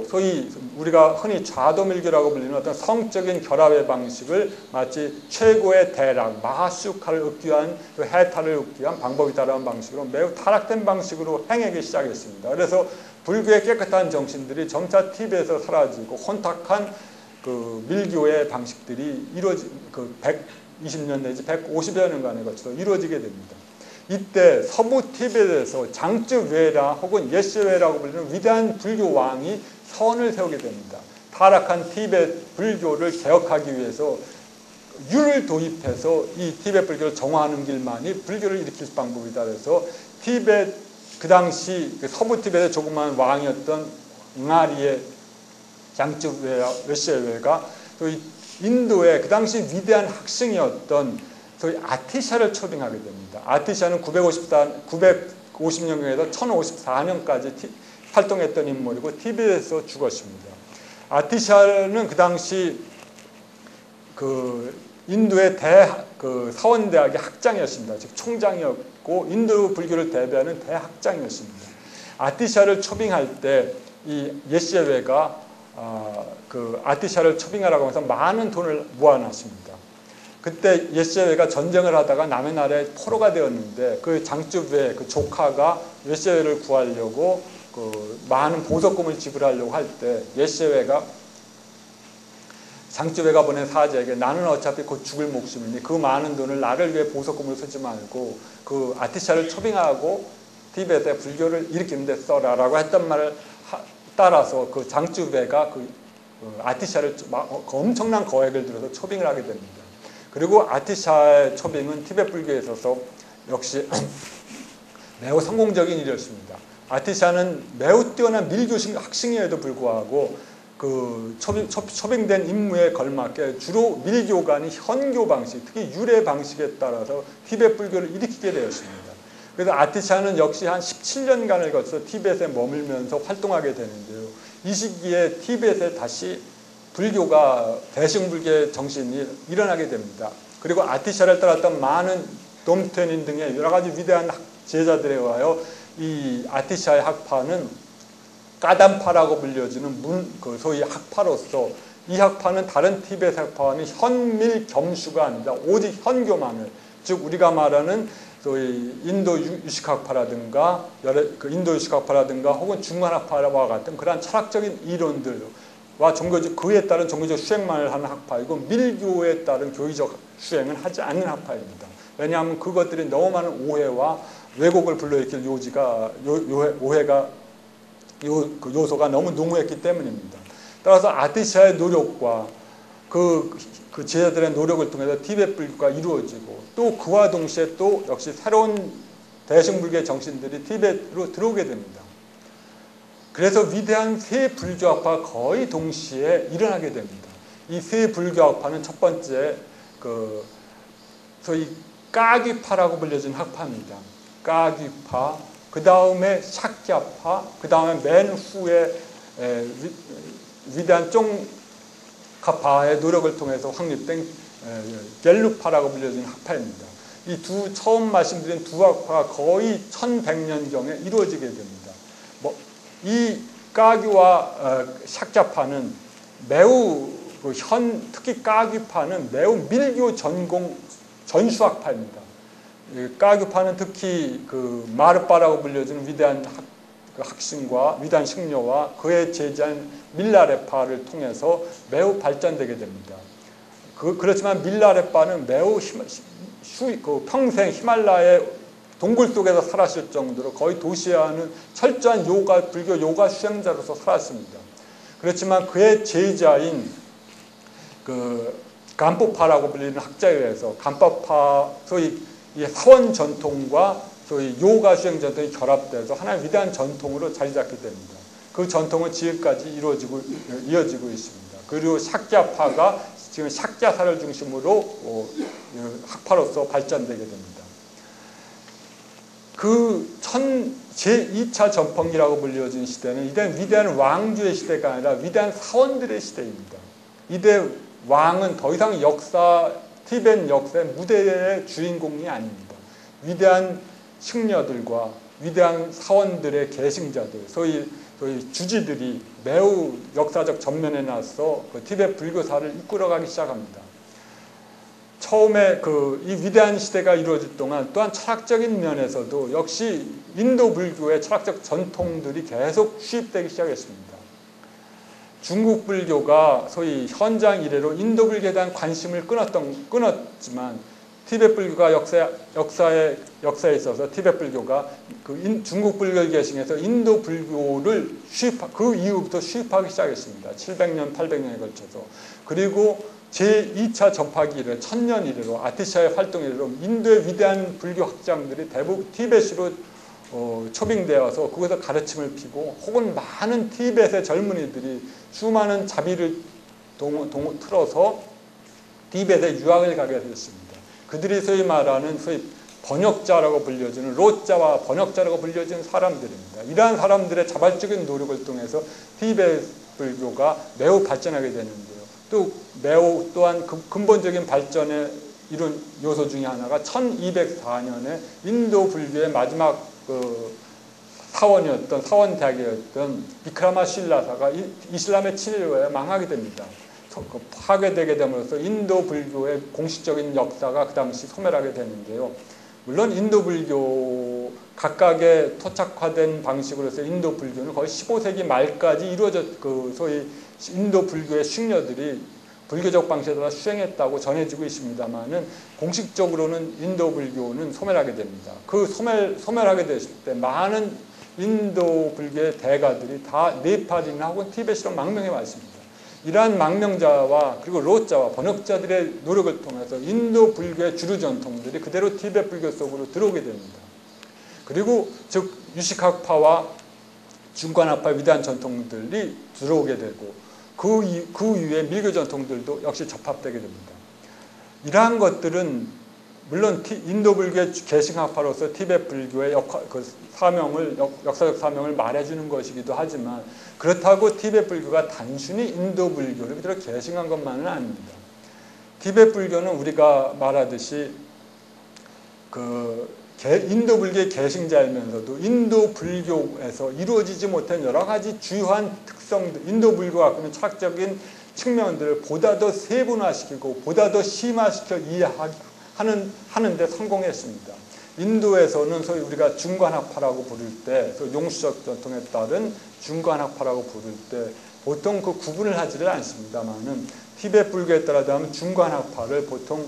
소위 우리가 흔히 좌도밀교라고 불리는 어떤 성적인 결합의 방식을 마치 최고의 대락, 마하슈카를 얻기 위한 해탈을 얻기 위한 방법이다라는 방식으로 매우 타락된 방식으로 행하기 시작했습니다. 그래서 불교의 깨끗한 정신들이 점차 티벳에서 사라지고 혼탁한 밀교의 방식들이 120년 내지 150여 년간에 걸쳐서 이루어지게 됩니다. 이때 서부 티벳에서 장쯔웨라 혹은 예세웨라고 불리는 위대한 불교 왕이 선을 세우게 됩니다. 타락한 티벳 불교를 개혁하기 위해서 유를 도입해서 이 티벳 불교를 정화하는 길만이 불교를 일으킬 방법이다. 그래서 그 당시 서부 티벳의 조그마한 왕이었던 응아리의 장쯔웨라 예세웨가 또 인도의 그 당시 위대한 학생이었던 소위 아티샤를 초빙하게 됩니다. 아티샤는 950년경에서 1054년까지 활동했던 인물이고 티벳에서 죽었습니다. 아티샤는 그 당시 인도의 사원대학의 학장이었습니다. 즉 총장이었고 인도 불교를 대표하는 대학장이었습니다. 아티샤를 초빙할 때 이 예세웨가 아티샤를 초빙하라고 하면서 많은 돈을 모아놨습니다. 그때 예세웨가 전쟁을 하다가 남의 나라에 포로가 되었는데 그 장쯔웨 조카가 예세웨를 구하려고 많은 보석금을 지불하려고 할 때 예세웨가 장쯔웨가 보낸 사자에게 나는 어차피 곧 죽을 목숨이니 그 많은 돈을 나를 위해 보석금으로 쓰지 말고 아티샤를 초빙하고 티벳의 불교를 일으키는 데 써라라고 했던 말을 따라서 장쯔웨가 아티샤를 엄청난 거액을 들여서 초빙을 하게 됩니다. 그리고 아티샤의 초빙은 티벳 불교에 있어서 역시 매우 성공적인 일이었습니다. 아티샤는 매우 뛰어난 밀교 학생임에도 불구하고 초빙된 임무에 걸맞게 주로 밀교가 아닌 현교 방식, 특히 유래 방식에 따라서 티벳 불교를 일으키게 되었습니다. 그래서 아티샤는 역시 한 17년간을 거쳐 티벳에 머물면서 활동하게 되는데요. 이 시기에 티벳에 다시 불교가 대승불교의 정신이 일어나게 됩니다. 그리고 아티샤를 따랐던 많은 돔트웬인 등의 여러 가지 위대한 제자들에 의하여 이 아티샤의 학파는 까담파라고 불려지는 소위 학파로서 이 학파는 다른 티벳 학파와는 현밀겸수가 아니라 오직 현교만을, 즉 우리가 말하는 소위 인도 유식학파라든가 혹은 중간학파와 같은 그러한 철학적인 이론들과 그에 따른 종교적 수행만을 하는 학파이고 밀교에 따른 교의적 수행은 하지 않는 학파입니다. 왜냐하면 그것들이 너무 많은 오해와 왜곡을 불러일으킬 요소가 너무 농후했기 때문입니다. 따라서 아티샤의 노력과 그 제자들의 노력을 통해서 티벳 불교가 이루어지고 또 그와 동시에 또 역시 새로운 대승불교의 정신들이 티벳으로 들어오게 됩니다. 그래서 위대한 세 불교학파가 거의 동시에 일어나게 됩니다. 이 세 불교학파는 첫 번째 소위 까귀파라고 불려진 학파입니다. 까귀파, 그 다음에 샤크야파, 그 다음에 맨 후에 위대한 쫑카파의 노력을 통해서 확립된 겔루파라고 불려진 학파입니다. 이 처음 말씀드린 두 학파가 거의 1100년경에 이루어지게 됩니다. 이 까귀와 샥자파는 매우 특히 까귀파는 매우 밀교 전공 전수학파입니다. 까귀파는 특히 그 마르파라고 불려지는 위대한 학신과 위대한 승려와 그의 제자인 밀라레파를 통해서 매우 발전되게 됩니다. 그렇지만 밀라레파는 매우 평생 히말라야 동굴 속에서 살았을 정도로 거의 도시화하는 철저한 불교 요가 수행자로서 살았습니다. 그렇지만 그의 제자인 그 간포파라고 불리는 학자에 의해서 간포파 소위 사원 전통과 소위 요가 수행 전통이 결합돼서 하나의 위대한 전통으로 자리 잡게 됩니다. 그 전통은 지금까지 이어지고 있습니다. 그리고 샥자파가 지금 샥자사를 중심으로 학파로서 발전되게 됩니다. 그 제2차 전펑기라고 불려진 시대는 이때는 위대한 왕주의 시대가 아니라 위대한 사원들의 시대입니다. 이때 왕은 더 이상 티베트 역사의 무대의 주인공이 아닙니다. 위대한 승려들과 위대한 사원들의 계승자들, 소위 주지들이 매우 역사적 전면에 나서 그 티베트 불교사를 이끌어가기 시작합니다. 처음에 이 위대한 시대가 이루어질 동안 또한 철학적인 면에서도 역시 인도 불교의 철학적 전통들이 계속 수입되기 시작했습니다. 중국 불교가 소위 현장 이래로 인도 불교에 대한 관심을 끊었지만 티베트 불교가 역사에 있어서 티베트 불교가 중국 불교를 계승해서 인도 불교를 그 이후부터 수입하기 시작했습니다. 700년, 800년에 걸쳐서. 그리고 제2차 전파기 이래 1000년 이래로 아티샤의 활동 이래로 인도의 위대한 불교 학장들이 대부분 티베트로 초빙되어서 그곳에서 가르침을 피고 혹은 많은 티베트의 젊은이들이 수많은 자비를 틀어서 티베트에 유학을 가게 됐습니다. 그들이 소위 말하는 번역자라고 불려지는 로자와 번역자라고 불려지는 사람들입니다. 이러한 사람들의 자발적인 노력을 통해서 티베트 불교가 매우 발전하게 되는데요. 또한 근본적인 발전에 이룬 요소 중에 하나가 1204년에 인도 불교의 마지막 사원대학이었던 비크라마 실라사가 이슬람의 침입에 망하게 됩니다. 파괴되게 됨으로써 인도 불교의 공식적인 역사가 그 당시 소멸하게 되는데요. 물론 인도 불교 각각의 토착화된 방식으로 해서 인도 불교는 거의 15세기 말까지 소위 인도 불교의 승려들이 불교적 방식으로 수행했다고 전해지고 있습니다만은 공식적으로는 인도 불교는 소멸하게 됩니다. 그 소멸하게 됐을 때 많은 인도 불교의 대가들이 다 네팔이나 혹은 티베트로 망명해 왔습니다. 이러한 망명자와 그리고 로자와 번역자들의 노력을 통해서 인도 불교의 주류 전통들이 그대로 티베트 불교 속으로 들어오게 됩니다. 그리고 즉 유식학파와 중관학파의 위대한 전통들이 들어오게 되고 그 이후에 밀교 전통들도 역시 접합되게 됩니다. 이러한 것들은 물론 인도 불교의 개신학파로서 티베트 불교의 역사적 사명을 말해주는 것이기도 하지만 그렇다고 티베트 불교가 단순히 인도 불교를 그대로 개신한 것만은 아닙니다. 티베트 불교는 우리가 말하듯이 인도 불교의 개신자이면서도 인도 불교에서 이루어지지 못한 여러 가지 주요한 특성들, 인도 불교가 갖고 있는 철학적인 측면들을 보다 더 세분화시키고 보다 더 심화시켜 이해하는 데 성공했습니다. 인도에서는 소위 우리가 중관학파라고 부를 때, 용수적 전통에 따른 중관학파라고 부를 때 보통 그 구분을 하지를 않습니다만은 티베트 불교에 따르면 중관학파를 보통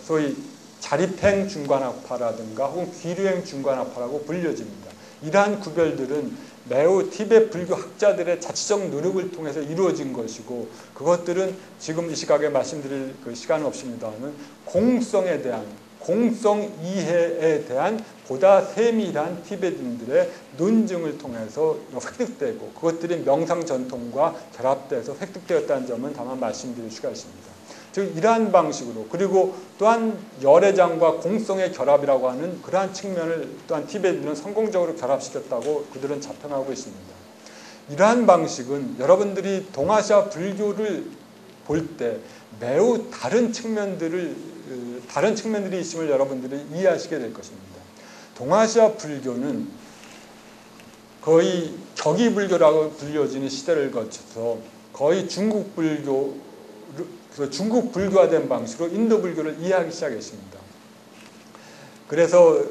소위 자립행 중관학파라든가 혹은 귀류행 중관학파라고 불려집니다. 이러한 구별들은 매우 티베트 불교 학자들의 자치적 노력을 통해서 이루어진 것이고 그것들은 지금 이 시각에 말씀드릴 시간은 없습니다만 공성에 대한 공성 이해에 대한 보다 세밀한 티베트인들의 논증을 통해서 획득되고 그것들이 명상 전통과 결합돼서 획득되었다는 점은 다만 말씀드릴 수가 있습니다. 즉 이러한 방식으로 그리고 또한 열애장과 공성의 결합이라고 하는 그러한 측면을 또한 티베트는 성공적으로 결합시켰다고 그들은 자평하고 있습니다. 이러한 방식은 여러분들이 동아시아 불교를 볼 때 매우 다른 측면들이 있음을 여러분들이 이해하시게 될 것입니다. 동아시아 불교는 거의 격이불교라고 불려지는 시대를 거쳐서 거의 중국 불교화된 방식으로 인도 불교를 이해하기 시작했습니다. 그래서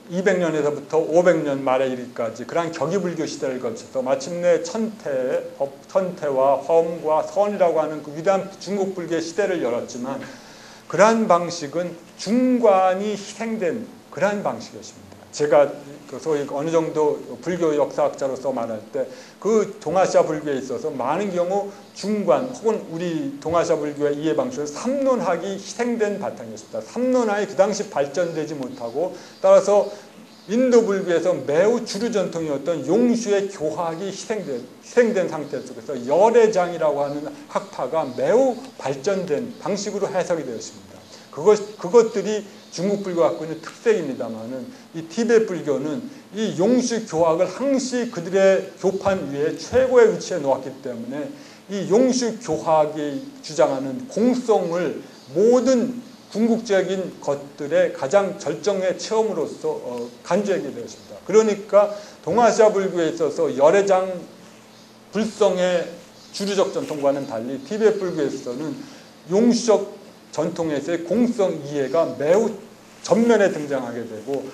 200년에서부터 500년 말에 이르기까지 그러한 격이불교 시대를 거쳐서 마침내 천태와 화엄과 선이라고 하는 그 위대한 중국 불교의 시대를 열었지만 그러한 방식은 중관이 희생된 그러한 방식이었습니다. 제가 소위 어느 정도 불교 역사학자로서 말할 때 그 동아시아 불교에 있어서 많은 경우 중관 혹은 우리 동아시아 불교의 이해 방식은 삼론학이 희생된 바탕이었습니다. 삼론학이 그 당시 발전되지 못하고 따라서 인도 불교에서 매우 주류 전통이었던 용수의 교학이 희생된 상태 속에서 열애장이라고 하는 학파가 매우 발전된 방식으로 해석이 되었습니다. 그것들이 중국 불교가 갖고 있는 특색입니다만은 이 티베트 불교는 이 용수 교학을 항시 그들의 교판 위에 최고의 위치에 놓았기 때문에 이 용수 교학이 주장하는 공성을 모든 궁극적인 것들의 가장 절정의 체험으로서 간주하게 되었습니다. 그러니까 동아시아 불교에 있어서 열애장 불성의 주류적 전통과는 달리 티베트 불교에서는 용수적 전통에서의 공성 이해가 매우 전면에 등장하게 되고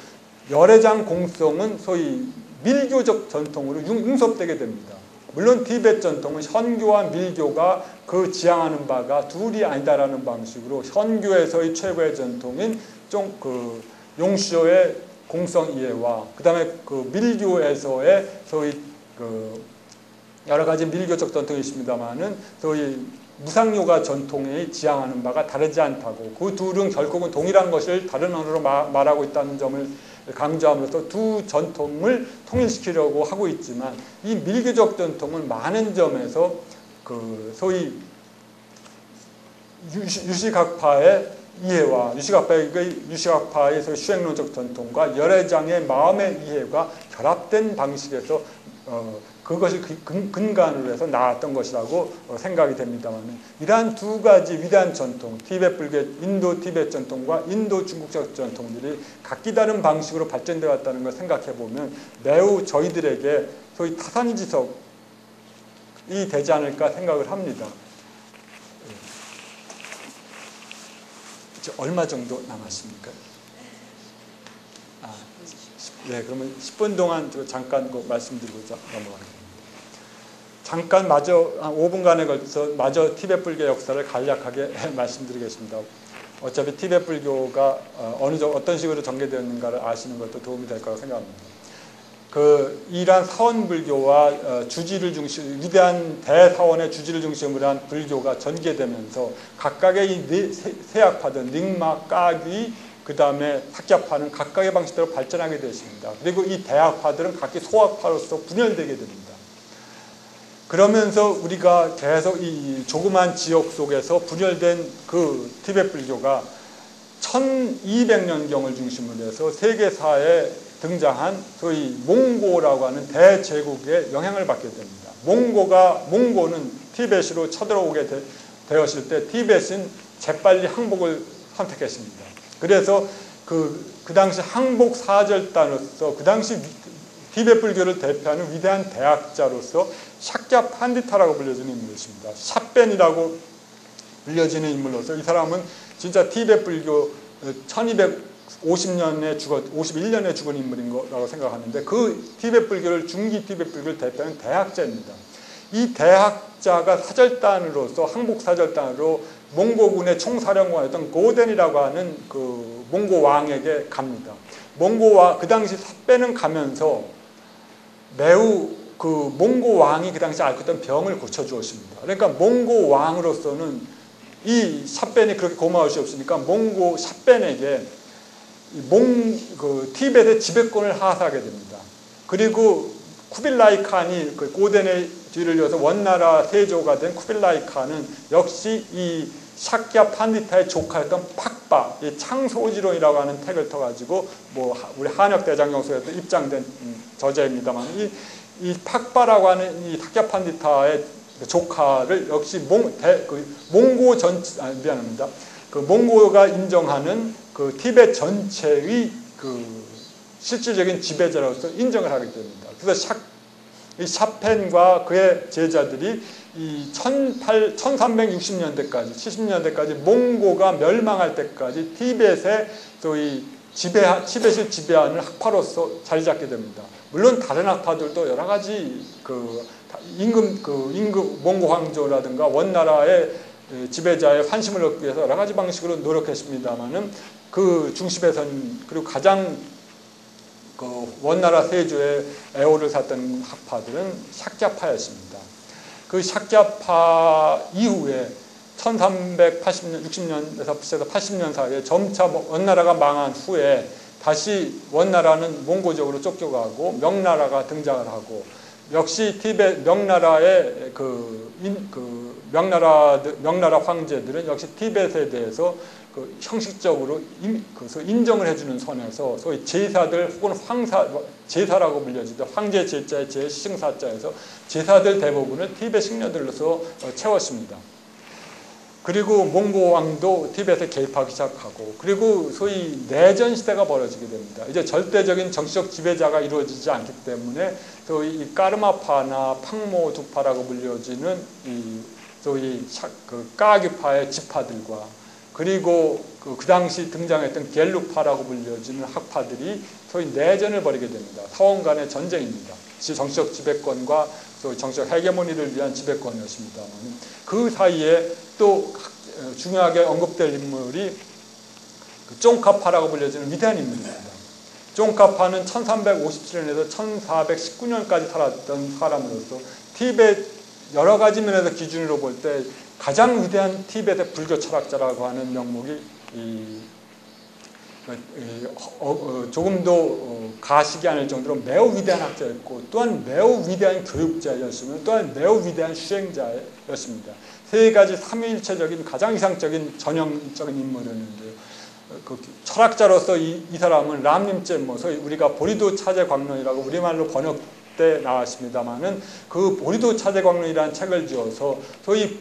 열애장 공성은 소위 밀교적 전통으로 융섭되게 됩니다. 물론 티베트 전통은 현교와 밀교가 그 지향하는 바가 둘이 아니다라는 방식으로 현교에서의 최고의 전통인 좀 그 용수의 공성 이해와 그 다음에 그 밀교에서의 소위 그 여러 가지 밀교적 전통이 있습니다만은 소위 무상요가 전통이 지향하는 바가 다르지 않다고 그 둘은 결국은 동일한 것을 다른 언어로 말하고 있다는 점을 강조함으로써 두 전통을 통일시키려고 하고 있지만 이 밀교적 전통은 많은 점에서 그 소위 유식학파의 이해와 유식학파의 소위 수행론적 전통과 열애장의 마음의 이해가 결합된 방식에서 그것이 근간으로 해서 나왔던 것이라고 생각이 됩니다만 이러한 두 가지 위대한 전통, 티베트 불교, 인도 티베트 전통과 인도 중국적 전통들이 각기 다른 방식으로 발전되어 왔다는 걸 생각해 보면 매우 저희들에게 소위 타산지석이 되지 않을까 생각을 합니다. 이제 얼마 정도 남았습니까? 네, 그러면 10분 동안 잠깐 말씀드리고자 넘어가겠습니다. 잠깐 한 5분간에 걸쳐서 티베트 불교 역사를 간략하게 말씀드리겠습니다. 어차피 티베트 불교가 어떤 식으로 전개되었는가를 아시는 것도 도움이 될 거라고 생각합니다. 이러한 사원 불교와 위대한 대사원의 주지를 중심으로 한 불교가 전개되면서 각각의 이 세 학파들, 닉마, 까귀, 그 다음에 삭자파는 각각의 방식대로 발전하게 되었습니다. 그리고 이 대학파들은 각기 소학파로서 분열되게 됩니다. 그러면서 우리가 계속 이 조그만 지역 속에서 분열된 그 티베트 불교가 1200년경을 중심으로 해서 세계사에 등장한 소위 몽고라고 하는 대제국의 영향을 받게 됩니다. 몽고는 티베트로 쳐들어오게 되었을 때 티베트는 재빨리 항복을 선택했습니다. 그래서 그 당시 항복 사절단으로서 그 당시 티베트 불교를 대표하는 위대한 대학자로서 샤크야 판디타라고 불려지는 인물이었습니다. 샤벤이라고 불려지는 인물로서 이 사람은 진짜 티베트 불교 1250년에 51년에 죽은 인물인 거라고 생각하는데 그 티베트 불교를 중기 티베트 불교를 대표하는 대학자입니다. 이 대학자가 사절단으로서 항복 사절단으로 몽고군의 총사령관이었던 고덴이라고 하는 그 몽고 왕에게 갑니다. 그 당시 삿배는 가면서 매우 그 몽고 왕이 그 당시 앓고 있던 병을 고쳐주었습니다. 그러니까 몽고 왕으로서는 이 삿벤이 그렇게 고마울 수 없으니까 몽고 삿벤에게 티베트의 지배권을 하사하게 됩니다. 그리고 쿠빌라이 칸이 그 고덴의 뒤를 이어서 원나라 세조가 된 쿠빌라이 칸은 역시 이 샤크야 판디타의 조카였던 팍바, 이 창소지론이라고 하는 책을 터가지고 우리 한역 대장경서에도 입장된 저자입니다만 이 팍바라고 하는 이 샤크야 판디타의 조카를 역시 몽고가 인정하는 그 티베트 전체의 그 실질적인 지배자로서 인정을 하게 됩니다. 그래서 이 샤펜과 그의 제자들이 이 1360년대까지 70년대까지 몽고가 멸망할 때까지 티벳의 소위 티벳의 지배하는 학파로서 자리 잡게 됩니다. 물론 다른 학파들도 여러 가지 임금 몽고 황조라든가 원나라의 지배자의 환심을 얻기 위해서 여러 가지 방식으로 노력했습니다만은 그 중심에선 그리고 가장 원나라 세조의 애호를 샀던 학파들은 샥자파였습니다. 그 샥자파 이후에 1380년, 60년에서 80년 사이에 점차 원나라가 망한 후에 다시 원나라는 몽고적으로 쫓겨가고 명나라가 등장을 하고 역시 티벳 명나라의 명나라 황제들은 역시 티벳에 대해서 형식적으로 인정을 해주는 선에서 소위 제사들 혹은 제사라고 불려지던 황제 제자의 제시승사자에서 제사들 대부분을 티벳 식녀들로서 채웠습니다. 그리고 몽고 왕도 티벳에 개입하기 시작하고 그리고 소위 내전 시대가 벌어지게 됩니다. 이제 절대적인 정치적 지배자가 이루어지지 않기 때문에 소위 이 까르마파나 팡모두파라고 불려지는 이 소위 까기파의 지파들과 그리고 그 당시 등장했던 겔룩파라고 불려지는 학파들이 소위 내전을 벌이게 됩니다. 사원 간의 전쟁입니다. 정치적 지배권과 소위 정치적 헤게모니를 위한 지배권이었습니다만 그 사이에 또 중요하게 언급될 인물이 쫑카파라고 불려지는 위대한 인물입니다. 쫑카파는 1357년에서 1419년까지 살았던 사람으로서 티벳 여러 가지 면에서 기준으로 볼 때 가장 위대한 티벳의 불교 철학자라고 하는 명목이 조금도 가식이 아닐 정도로 매우 위대한 학자였고 또한 매우 위대한 교육자였으며 또한 매우 위대한 수행자였습니다. 세 가지 삼위일체적인 가장 이상적인 전형적인 인물이었는데요. 철학자로서 이 사람은 람림제모, 소위 우리가 보리도 차제광론이라고 우리말로 번역돼 나왔습니다만은 그 보리도 차제광론이라는 책을 지어서 소위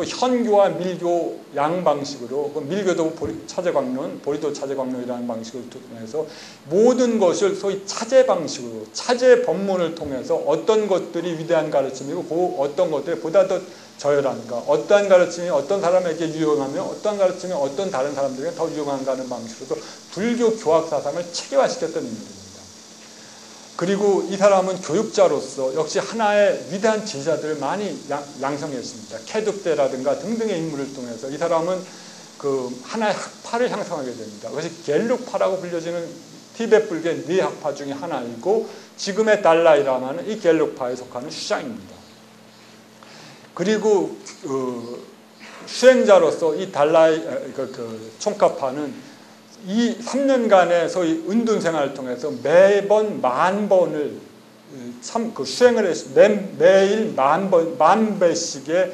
현교와 밀교 양방식으로 밀교도 차제광론, 보리도 차제광론이라는 방식을 통해서 모든 것을 소위 차제 방식으로 차제 법문을 통해서 어떤 것들이 위대한 가르침이고 어떤 것들이 보다 더 저열한가, 어떠한 가르침이 어떤 사람에게 유용하며 어떠한 가르침이 어떤 다른 사람들에게 더 유용한가는 방식으로 불교 교학 사상을 체계화시켰던 인물입니다. 그리고 이 사람은 교육자로서 역시 하나의 위대한 제자들을 많이 양성했습니다. 캐둑대라든가 등등의 인물을 통해서 이 사람은 하나의 학파를 형성하게 됩니다. 그것이 겔룩파라고 불려지는 티벳 불교의 네 학파 중에 하나이고 지금의 달라이라마는 이 겔룩파에 속하는 슈장입니다. 그리고 수행자로서 이 달라이 총카파는 이 3년간의 소위 은둔 생활을 통해서 매번 10,000번을 수행을 매일 10,000배씩의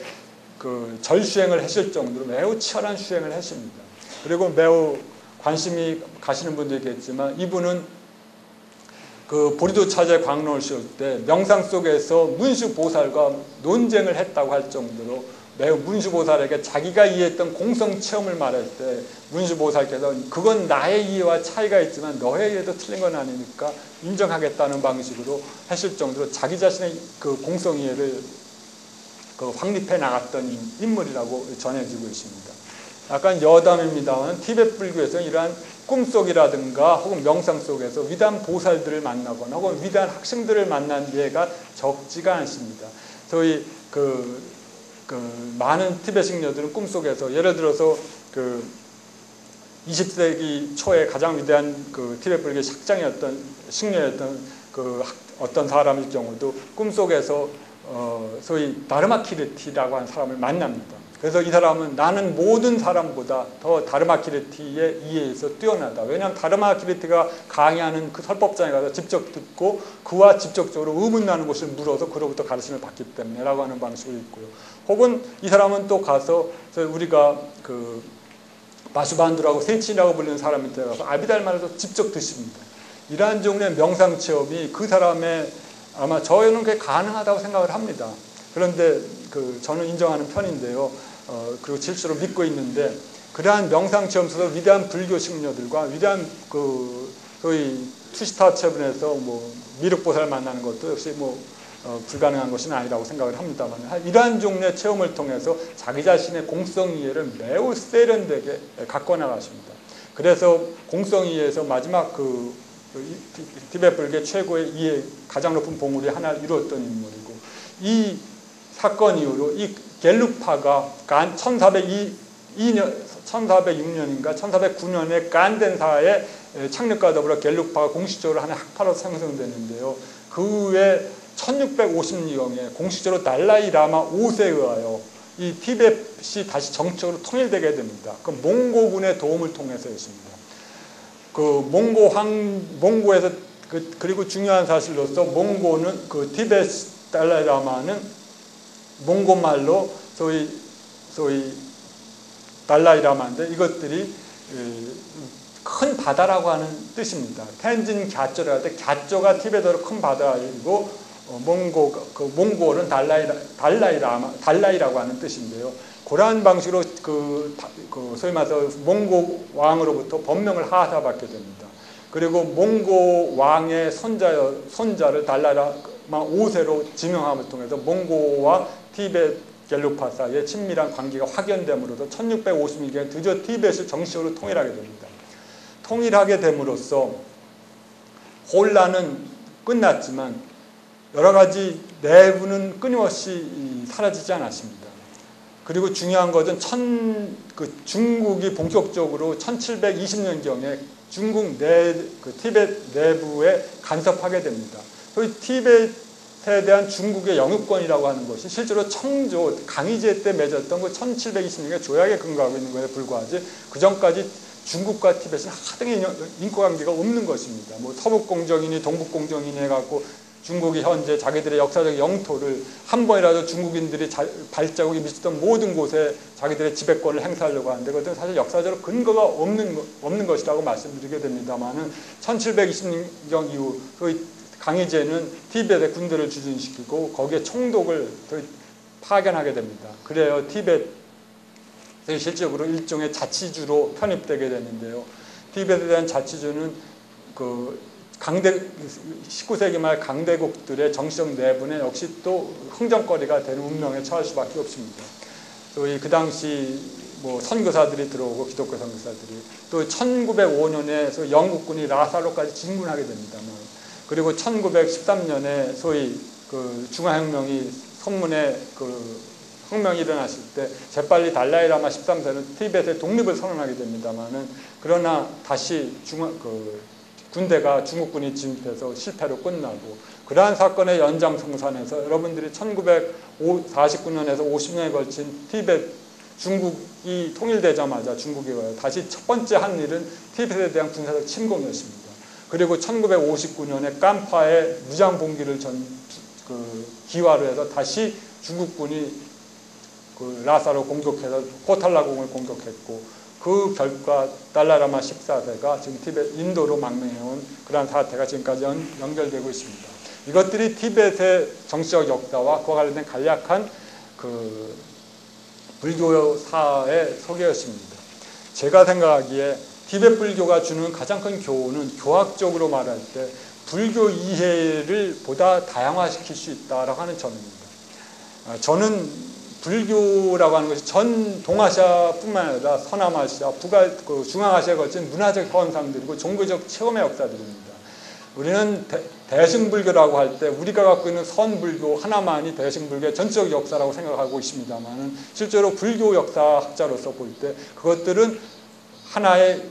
절수행을 했을 정도로 매우 치열한 수행을 했습니다. 그리고 매우 관심이 가시는 분들이겠지만 이분은 보리도 차제 광론을 씌울 때 명상 속에서 문수보살과 논쟁을 했다고 할 정도로 매우 문수보살에게 자기가 이해했던 공성 체험을 말할 때 문수보살께서 그건 나의 이해와 차이가 있지만 너의 이해도 틀린 건 아니니까 인정하겠다는 방식으로 했을 정도로 자기 자신의 공성 이해를 확립해 나갔던 인물이라고 전해지고 있습니다. 약간 여담입니다만 티벳 불교에서는 이러한 꿈속이라든가 혹은 명상 속에서 위대한 보살들을 만나거나 혹은 위대한 학생들을 만난 예가 적지가 않습니다. 소위 많은 티벳 식녀들은 꿈속에서 예를 들어서 20세기 초에 가장 위대한 티벳 불교의 식녀였던 어떤 사람일 경우도 꿈속에서 소위 다르마키르티라고 하는 사람을 만납니다. 그래서 이 사람은 나는 모든 사람보다 더 다르마키르티의 이해에서 뛰어나다. 왜냐하면 다르마키르티가 강의하는 그 설법장에 가서 직접 듣고 그와 직접적으로 의문나는 것을 물어서 그로부터 가르침을 받기 때문에 라고 하는 방식으로 있고요. 혹은 이 사람은 또 가서 우리가 바수반두라고 세친이라고 불리는 사람한테 가서 아비달마를 직접 드십니다. 이러한 종류의 명상 체험이 그 사람의 아마 저는 그게 가능하다고 생각을 합니다. 그런데 저는 인정하는 편인데요. 그리고 실제로 믿고 있는데 그러한 명상 체험 속에서 위대한 불교 식녀들과 위대한 소위 투시타 체분에서 뭐 미륵보살을 만나는 것도 역시 뭐 불가능한 것은 아니라고 생각을 합니다만, 이러한 종류의 체험을 통해서 자기 자신의 공성이해를 매우 세련되게 갖고 나가십니다. 그래서 공성이해에서 마지막 티베트 불교 최고의 이해, 가장 높은 봉우리 하나를 이루었던 인물이고, 이 사건 이후로 이 겔룩파가 1406년인가 1409년에 간덴사의 창립과 더불어 겔룩파가 공식적으로 하나의 학파로 생성되는데요. 그 후에 1650년경에 공식적으로 달라이 라마 5세에 의하여 이 티벳이 다시 정적으로 통일되게 됩니다. 그 몽고군의 도움을 통해서였습니다. 몽고에서 그리고 중요한 사실로서 몽고는 티벳 달라이 라마는 몽고 말로 소위 달라이 라마인데, 이것들이 큰 바다라고 하는 뜻입니다. 텐진 갸쪼라 할 때 갸쪼가 티베트어로 큰 바다이고, 몽고는 달라이라고 하는 뜻인데요. 그러한 방식으로 소위 말해서 몽고 왕으로부터 법명을 하사받게 됩니다. 그리고 몽고 왕의 손자를 달라이라마 5세로 지명함을 통해서 몽고와 티베트 겔룩파 사이의 친밀한 관계가 확연됨으로써 1651년에 드디어 티베트을 정식적으로 통일하게 됩니다. 통일하게 됨으로써 혼란은 끝났지만 여러 가지 내부는 끊임없이 사라지지 않았습니다. 그리고 중요한 것은 중국이 본격적으로 1720년경에 중국 티베트 내부에 간섭하게 됩니다. 소위 티베트에 대한 중국의 영유권이라고 하는 것이 실제로 청조, 강희제 때 맺었던 1720년의 조약에 근거하고 있는 것에 불과하지, 그 전까지 중국과 티벳은 하등의 인과관계가 없는 것입니다. 뭐 서북공정이니 동북공정이니 해갖고 중국이 현재 자기들의 역사적 영토를 한 번이라도 중국인들이 발자국이 미쳤던 모든 곳에 자기들의 지배권을 행사하려고 하는데, 그것은 사실 역사적으로 근거가 없는 것이라고 말씀드리게 됩니다만은 1720년 이후 강희제는 티벳의 군대를 주둔시키고 거기에 총독을 파견하게 됩니다. 그래요, 티벳 실질적으로 일종의 자치주로 편입되게 되는데요. 티베트에 대한 자치주는 19세기 말 강대국들의 정치적 내분에 역시 또 흥정거리가 되는 운명에 처할 수밖에 없습니다. 또 그 당시 뭐 선교사들이 들어오고, 기독교 선교사들이 또 1905년에 영국군이 라살로까지 진군하게 됩니다만, 그리고 1913년에 소위 중화혁명이 선문에 혁명이 일어났을 때 재빨리 달라이라마 13세는 티벳의 독립을 선언하게 됩니다만은, 그러나 다시 군대가 중국군이 진입해서 실패로 끝나고, 그러한 사건의 연장성산에서 여러분들이 1949년에서 50년에 걸친 티벳 중국이 통일되자마자 중국이 다시 첫 번째 한 일은 티벳에 대한 군사적 침공이었습니다. 그리고 1959년에 깜파의 무장봉기를 기화로 해서 다시 중국군이 라사로 공격해서 포탈라궁을 공격했고, 그 결과 달라이라마 14세가 지금 티벳 인도로 망명해온 그러한 사태가 지금까지 연결되고 있습니다. 이것들이 티벳의 정치적 역사와 그와 관련된 간략한 불교사의 소개였습니다. 제가 생각하기에 티벳 불교가 주는 가장 큰 교훈은, 교학적으로 말할 때 불교 이해를 보다 다양화시킬 수 있다라고 하는 점입니다. 저는 불교라고 하는 것이 전 동아시아뿐만 아니라 서남아시아, 중앙아시아에 걸친 문화적 현상들이고 종교적 체험의 역사들입니다. 우리는 대승불교라고 할 때 우리가 갖고 있는 선불교 하나만이 대승불교의 전적 역사라고 생각하고 있습니다만, 실제로 불교 역사학자로서 볼 때 그것들은 하나의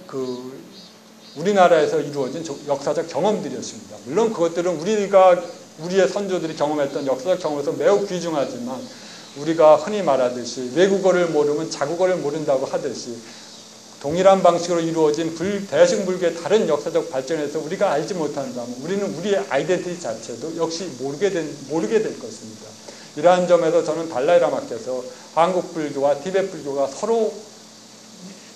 우리나라에서 이루어진 역사적 경험들이었습니다. 물론 그것들은 우리의 선조들이 경험했던 역사적 경험에서 매우 귀중하지만, 우리가 흔히 말하듯이 외국어를 모르면 자국어를 모른다고 하듯이 동일한 방식으로 이루어진 대승불교의 다른 역사적 발전에서 우리가 알지 못한다면 우리는 우리의 아이덴티티 자체도 역시 모르게 될 것입니다. 이러한 점에서 저는 달라이라마께서 한국 불교와 티벳 불교가 서로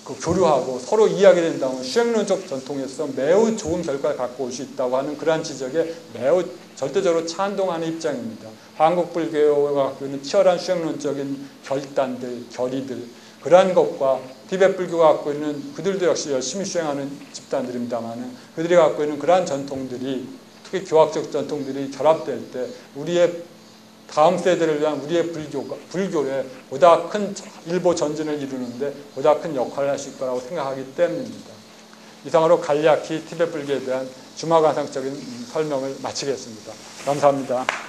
교류하고 서로 이해하게 된다면 수행론적 전통에서 매우 좋은 결과를 갖고 올 수 있다고 하는 그러한 지적에 매우 절대적으로 찬동하는 입장입니다. 한국 불교가 갖고 있는 치열한 수행론적인 결단들, 결의들, 그러한 것과 티베트 불교가 갖고 있는, 그들도 역시 열심히 수행하는 집단들입니다만 그들이 갖고 있는 그러한 전통들이, 특히 교학적 전통들이 결합될 때 우리의 다음 세대를 위한 우리의 불교에 보다 큰 일보 전진을 이루는데 보다 큰 역할을 하실 거라고 생각하기 때문입니다. 이상으로 간략히 티베트 불교에 대한 주마관상적인 설명을 마치겠습니다. 감사합니다.